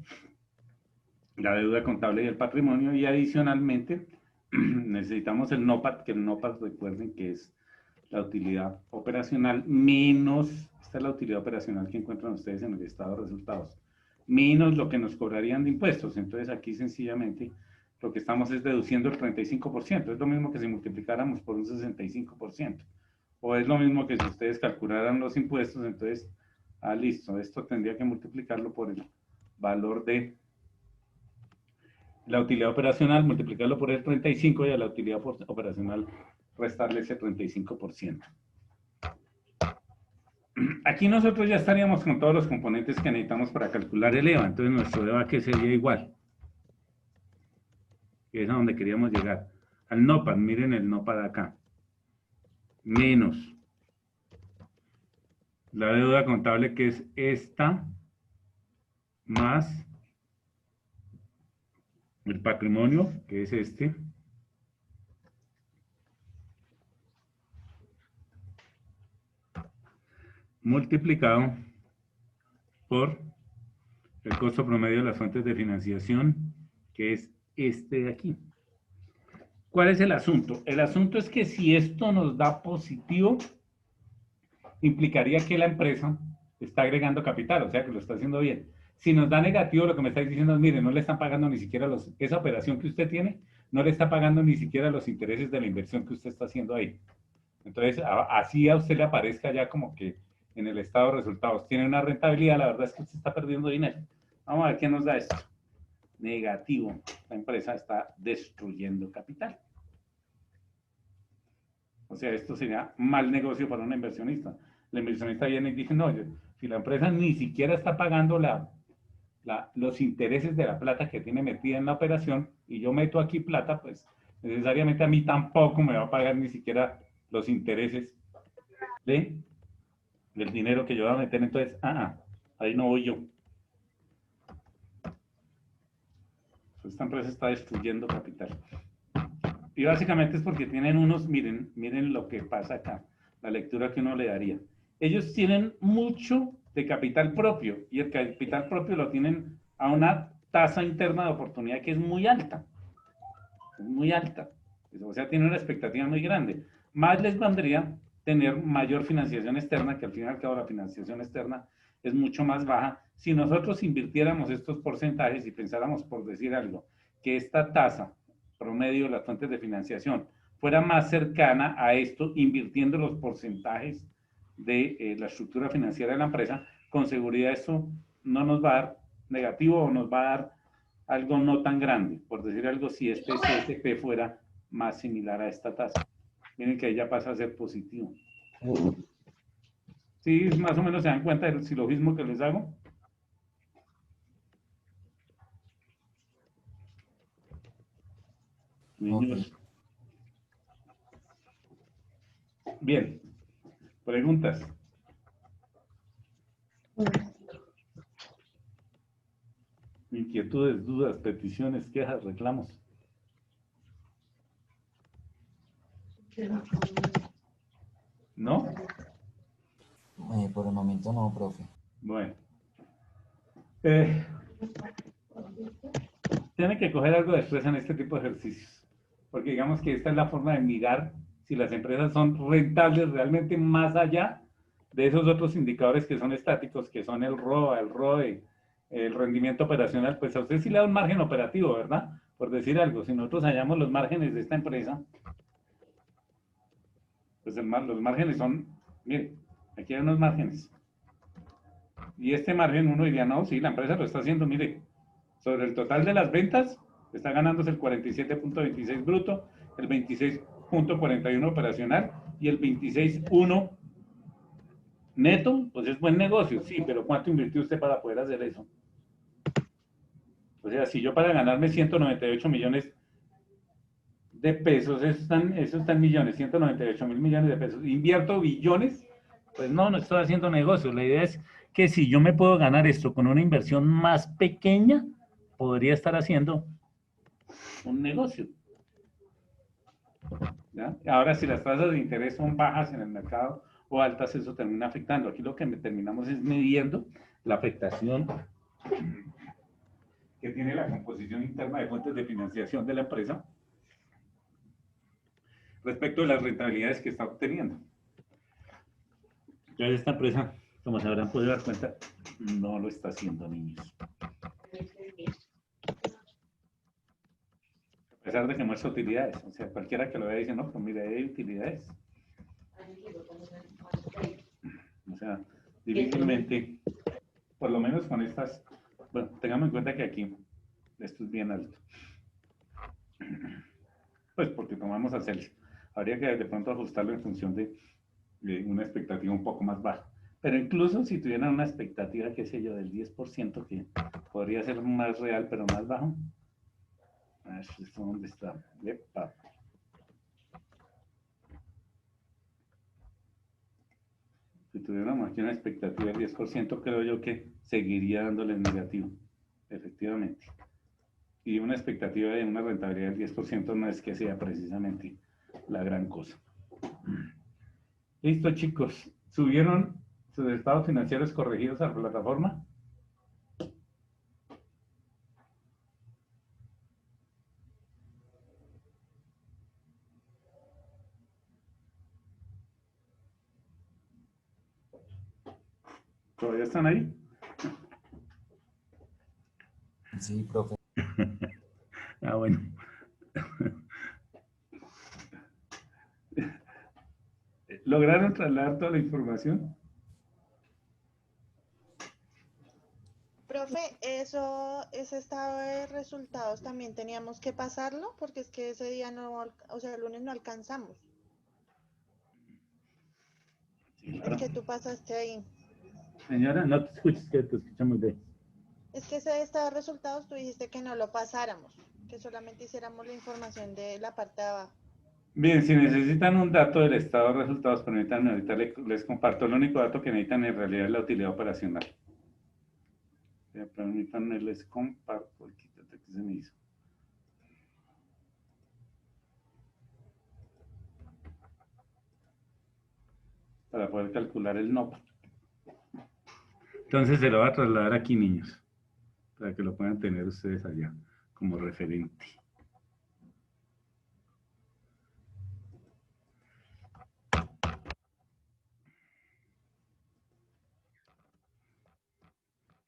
la deuda contable y el patrimonio, y adicionalmente necesitamos el NOPAT, que el NOPAT, recuerden que es la utilidad operacional menos, esta es la utilidad operacional que encuentran ustedes en el estado de resultados, menos lo que nos cobrarían de impuestos. Entonces aquí sencillamente lo que estamos es deduciendo el 35%, es lo mismo que si multiplicáramos por un 65%, o es lo mismo que si ustedes calcularan los impuestos. Entonces, listo, esto tendría que multiplicarlo por el valor de la utilidad operacional, multiplicarlo por el 35 y a la utilidad operacional restarle ese 35%. Aquí nosotros ya estaríamos con todos los componentes que necesitamos para calcular el EVA. Entonces nuestro EVA que sería igual, que es a donde queríamos llegar, al NOPAD. Miren el NOPAD acá, menos la deuda contable, que es esta, más el patrimonio, que es este, multiplicado por el costo promedio de las fuentes de financiación, que es este de aquí. ¿Cuál es el asunto? El asunto es que si esto nos da positivo, implicaría que la empresa está agregando capital, o sea que lo está haciendo bien. Si nos da negativo, lo que me estáis diciendo es, mire, no le están pagando ni siquiera esa operación que usted tiene, no le está pagando ni siquiera los intereses de la inversión que usted está haciendo ahí. Entonces, así a usted le aparezca ya como que en el estado de resultados tiene una rentabilidad, la verdad es que usted está perdiendo dinero. Vamos a ver qué nos da esto. Negativo. La empresa está destruyendo capital. O sea, esto sería mal negocio para un inversionista. La inversionista viene y dice, no, si la empresa ni siquiera está pagando los intereses de la plata que tiene metida en la operación y yo meto aquí plata, pues necesariamente a mí tampoco me va a pagar ni siquiera los intereses del dinero que yo voy a meter. Entonces, ahí no voy yo. Esta empresa está destruyendo capital. Y básicamente es porque tienen unos, miren lo que pasa acá, la lectura que uno le daría. Ellos tienen mucho de capital propio y el capital propio lo tienen a una tasa interna de oportunidad que es muy alta. Es muy alta. O sea, tienen una expectativa muy grande. Más les vendría tener mayor financiación externa, que al fin y al cabo la financiación externa es mucho más baja. Si nosotros invirtiéramos estos porcentajes y pensáramos, por decir algo, que esta tasa promedio de las fuentes de financiación fuera más cercana a esto, invirtiendo los porcentajes de la estructura financiera de la empresa, con seguridad esto no nos va a dar negativo o nos va a dar algo no tan grande, por decir algo, si este CSP fuera más similar a esta tasa. Miren que ahí ya pasa a ser positivo. ¿Sí? Más o menos se dan cuenta del silogismo que les hago. Niños. Bien. Preguntas. Inquietudes, dudas, peticiones, quejas, reclamos. ¿No? Por el momento no, profe. Bueno. Tienen que coger algo de estrés en este tipo de ejercicios. Porque digamos que esta es la forma de mirar si las empresas son rentables realmente más allá de esos otros indicadores que son estáticos, que son el ROA, el ROE, el rendimiento operacional. Pues a usted sí le da un margen operativo, ¿verdad? Por decir algo, si nosotros hallamos los márgenes de esta empresa, pues los márgenes son, miren, aquí hay unos márgenes. Y este margen uno diría, no, sí, la empresa lo está haciendo, mire, sobre el total de las ventas, está ganándose el 47.26 bruto, el 26.41 operacional y el 26.1 neto. Pues es buen negocio, sí, pero ¿cuánto invirtió usted para poder hacer eso? O sea, si yo para ganarme 198 millones de pesos, eso está en millones, 198 mil millones de pesos, invierto billones, pues no estoy haciendo negocio. La idea es que si yo me puedo ganar esto con una inversión más pequeña, podría estar haciendo un negocio. ¿Ya? Ahora, si las tasas de interés son bajas en el mercado o altas, eso termina afectando. Aquí lo que terminamos es midiendo la afectación que tiene la composición interna de fuentes de financiación de la empresa respecto de las rentabilidades que está obteniendo. Entonces esta empresa, como se habrán podido dar cuenta, no lo está haciendo, niños. A pesar de que muestra utilidades, o sea, cualquiera que lo vea dice, no, pero mira, hay utilidades. O sea, difícilmente, por lo menos con estas, bueno, tengamos en cuenta que aquí esto es bien alto. Pues porque tomamos a Celsius. Habría que de pronto ajustarlo en función de una expectativa un poco más baja. Pero incluso si tuvieran una expectativa, qué sé yo, del 10%, que podría ser más real, pero más bajo. A ver, ¿esto dónde está? Epa. Si tuviéramos aquí una expectativa del 10%, creo yo que seguiría dándole el negativo, efectivamente. Y una expectativa de una rentabilidad del 10% no es que sea precisamente la gran cosa. Listo, chicos. ¿Subieron sus estados financieros corregidos a la plataforma? ¿Todavía están ahí? Sí, profe. Ah, bueno. ¿Lograron trasladar toda la información? Profe, ese estado de resultados también teníamos que pasarlo, porque es que ese día no, o sea, el lunes no alcanzamos. Sí, El claro. que tú pasaste ahí. Señora, no te escuches, que te escuchamos bien. Es que ese estado de resultados tú dijiste que no lo pasáramos, que solamente hiciéramos la información de la parte de abajo. Bien, si necesitan un dato del estado de resultados, permítanme, ahorita les comparto. El único dato que necesitan en realidad es la utilidad operacional. Permítanme, les comparto. Quítate que se me hizo. Para poder calcular el NOP. Entonces se lo va a trasladar aquí, niños, para que lo puedan tener ustedes allá como referente.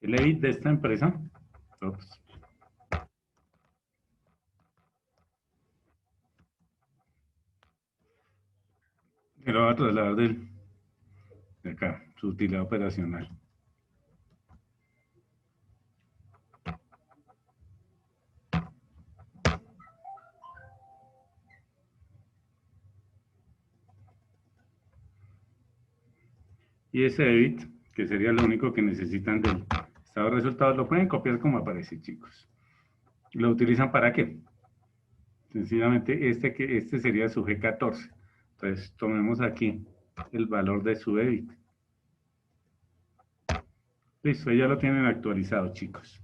El EBIT de esta empresa, ups, se lo va a trasladar de acá, su utilidad operacional. Y ese EBIT, que sería lo único que necesitan del estado de resultados, lo pueden copiar como aparece, chicos. ¿Lo utilizan para qué? Sencillamente este sería su G14. Entonces tomemos aquí el valor de su EBIT. Listo, ya lo tienen actualizado, chicos.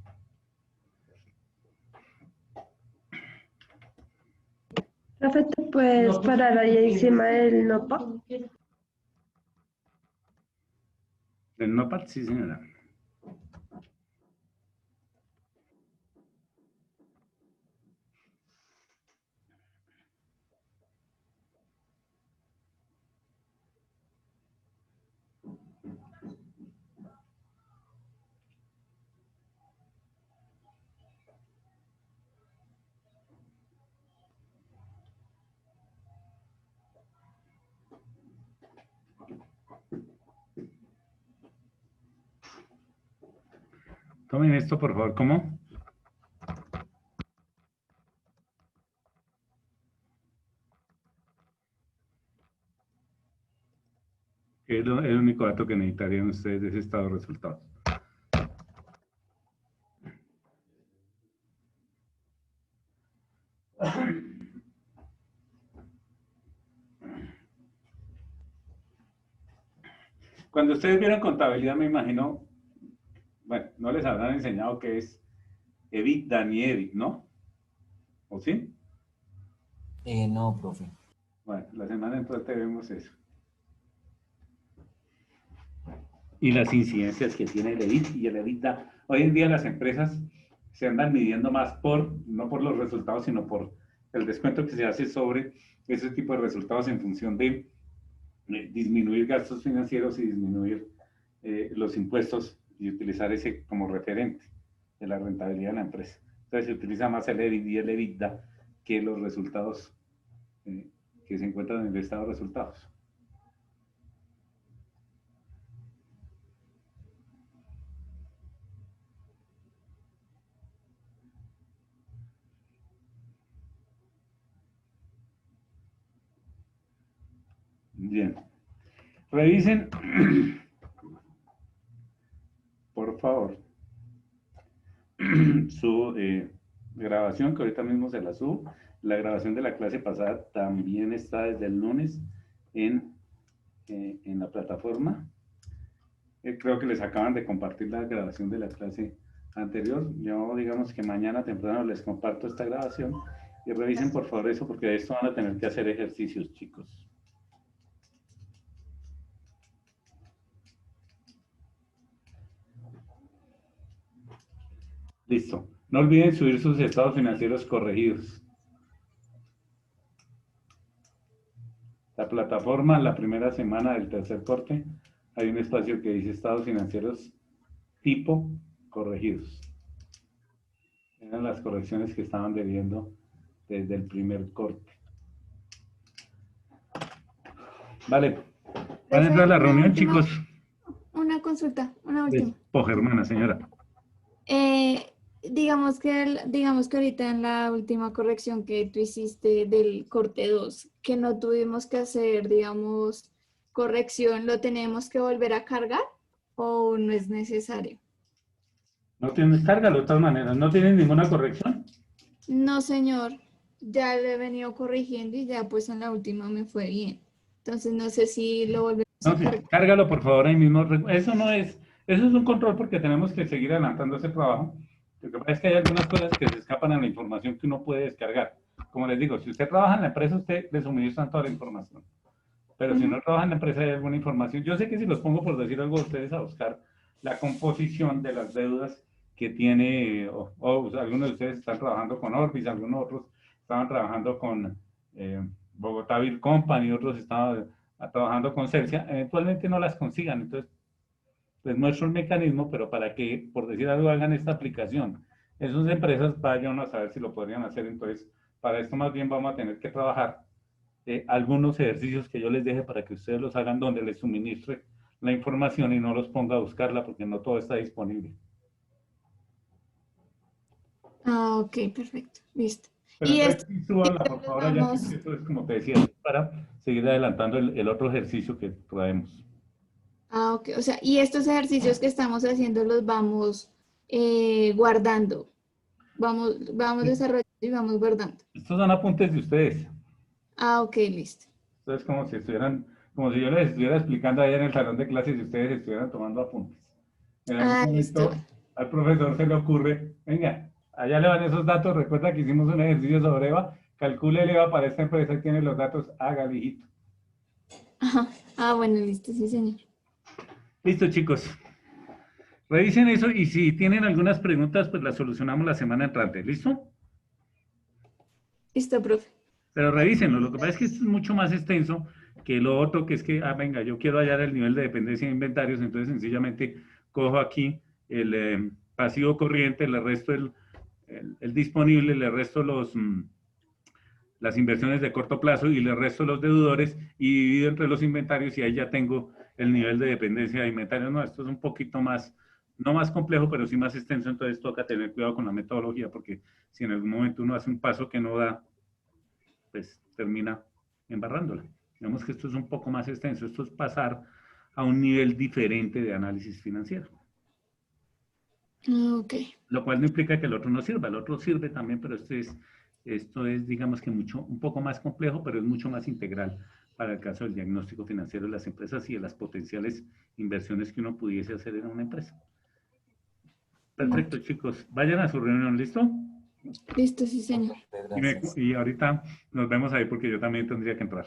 Profe, ¿te puedes parar ahí encima del NOPA? ¿El NOPAT? Sí, señora. Tomen esto, por favor, ¿cómo? Es el único dato que necesitarían ustedes de ese estado de resultados. Cuando ustedes vieron contabilidad, me imagino, bueno, no les habrán enseñado qué es EBITDA ni EBIT, ¿no? ¿O sí? No, profe. Bueno, la semana entrante vemos eso. Y las incidencias que tiene el EBIT y el EBITDA. Hoy en día las empresas se andan midiendo más no por los resultados, sino por el descuento que se hace sobre ese tipo de resultados en función de disminuir gastos financieros y disminuir los impuestos y utilizar ese como referente de la rentabilidad de la empresa. Entonces se utiliza más el EBIT y el EBITDA que los resultados que se encuentran en el estado de resultados. Bien. Revisen, por favor, su grabación, que ahorita mismo se la subo. La grabación de la clase pasada también está desde el lunes en la plataforma. Creo que les acaban de compartir la grabación de la clase anterior. Yo, digamos que mañana temprano les comparto esta grabación y revisen por favor eso, porque de esto van a tener que hacer ejercicios, chicos. Listo. No olviden subir sus estados financieros corregidos. La plataforma, la primera semana del tercer corte, hay un espacio que dice estados financieros tipo corregidos. Eran las correcciones que estaban debiendo desde el primer corte. Vale. ¿Van a entrar a la reunión, chicos? Una consulta, una última. Germana, señora. Digamos que ahorita en la última corrección que tú hiciste del corte 2, que no tuvimos que hacer, digamos, corrección, ¿lo tenemos que volver a cargar o no es necesario? No tienes, cárgalo de todas maneras. ¿No tienen ninguna corrección? No, señor. Ya lo he venido corrigiendo y ya pues en la última me fue bien. Entonces no sé si lo volvemos a cargar. Cárgalo por favor ahí mismo. Eso es un control porque tenemos que seguir adelantando ese trabajo. Lo que pasa es que hay algunas cosas que se escapan a la información que uno puede descargar. Como les digo, si usted trabaja en la empresa, usted le suministran toda la información. Pero si no trabaja en la empresa, hay alguna información. Yo sé que si los pongo por decir algo a ustedes a buscar la composición de las deudas que tiene, o algunos de ustedes están trabajando con Orbis, algunos otros estaban trabajando con Bogotá Bill Company, otros estaban trabajando con Celsia, eventualmente no las consigan. Entonces, les muestro el mecanismo, pero para que, por decir algo, hagan esta aplicación. Esas empresas vayan a saber si lo podrían hacer. Entonces, para esto más bien vamos a tener que trabajar algunos ejercicios que yo les deje para que ustedes los hagan donde les suministre la información y no los ponga a buscarla porque no todo está disponible. Ah, ok, perfecto, listo. Pero Y entonces, súbanla, por favor, allá, vamos... esto es como te decía, para seguir adelantando el otro ejercicio que traemos. Ah, ok, o sea, y estos ejercicios que estamos haciendo los vamos guardando. Vamos desarrollando y vamos guardando. Estos son apuntes de ustedes. Ah, ok, listo. Entonces, como si yo les estuviera explicando allá en el salón de clases y ustedes estuvieran tomando apuntes. En algún listo. momento al profesor se le ocurre, venga, allá le van esos datos, recuerda que hicimos un ejercicio sobre EVA, calcule el EVA para esta empresa y tiene los datos, hágale, hijito. Ah, bueno, listo, sí, señor. Listo, chicos. Revisen eso y si tienen algunas preguntas, pues las solucionamos la semana entrante. ¿Listo? Listo, profe. Pero revísenlo. Lo que pasa es que esto es mucho más extenso que lo otro, que es que, venga, yo quiero hallar el nivel de dependencia de inventarios, entonces sencillamente cojo aquí el pasivo corriente, le resto el disponible, le resto las inversiones de corto plazo y le resto los deudores y divido entre los inventarios y ahí ya tengo el nivel de dependencia de inventarios. No, esto es un poquito más, no más complejo, pero sí más extenso, entonces toca tener cuidado con la metodología porque si en algún momento uno hace un paso que no da, pues termina embarrándola. Digamos que esto es un poco más extenso, esto es pasar a un nivel diferente de análisis financiero. Ok. Lo cual no implica que el otro no sirva, el otro sirve también, pero esto es digamos que un poco más complejo, pero es mucho más integral para el caso del diagnóstico financiero de las empresas y de las potenciales inversiones que uno pudiese hacer en una empresa. Perfecto, chicos. Vayan a su reunión, ¿listo? Listo, sí, señor. Y ahorita nos vemos ahí porque yo también tendría que entrar.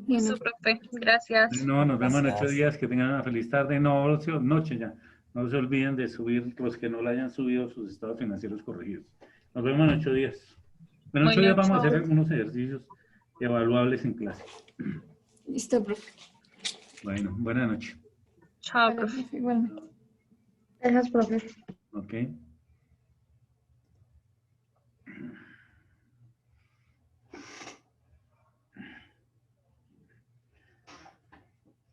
Listo, profe. Gracias. No, nos vemos en 8 días. Que tengan una feliz tarde. No, noche ya. No se olviden de subir, los que no lo hayan subido, sus estados financieros corregidos. Nos vemos en 8 días. En 8 días Bueno, vamos a hacer chao. algunos ejercicios evaluables en clase. Listo, profe. Bueno, buenas noches. Chao, Vale, profe. profe, igualmente. Gracias, profe. Ok.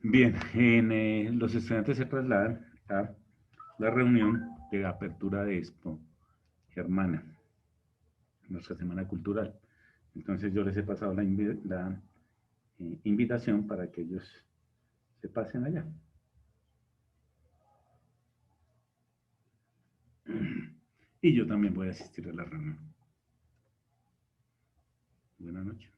Bien, los estudiantes se trasladan a la reunión de apertura de Expo Germana, nuestra semana cultural. Entonces yo les he pasado la invitación para que ellos se pasen allá. Y yo también voy a asistir a la reunión. Buenas noches.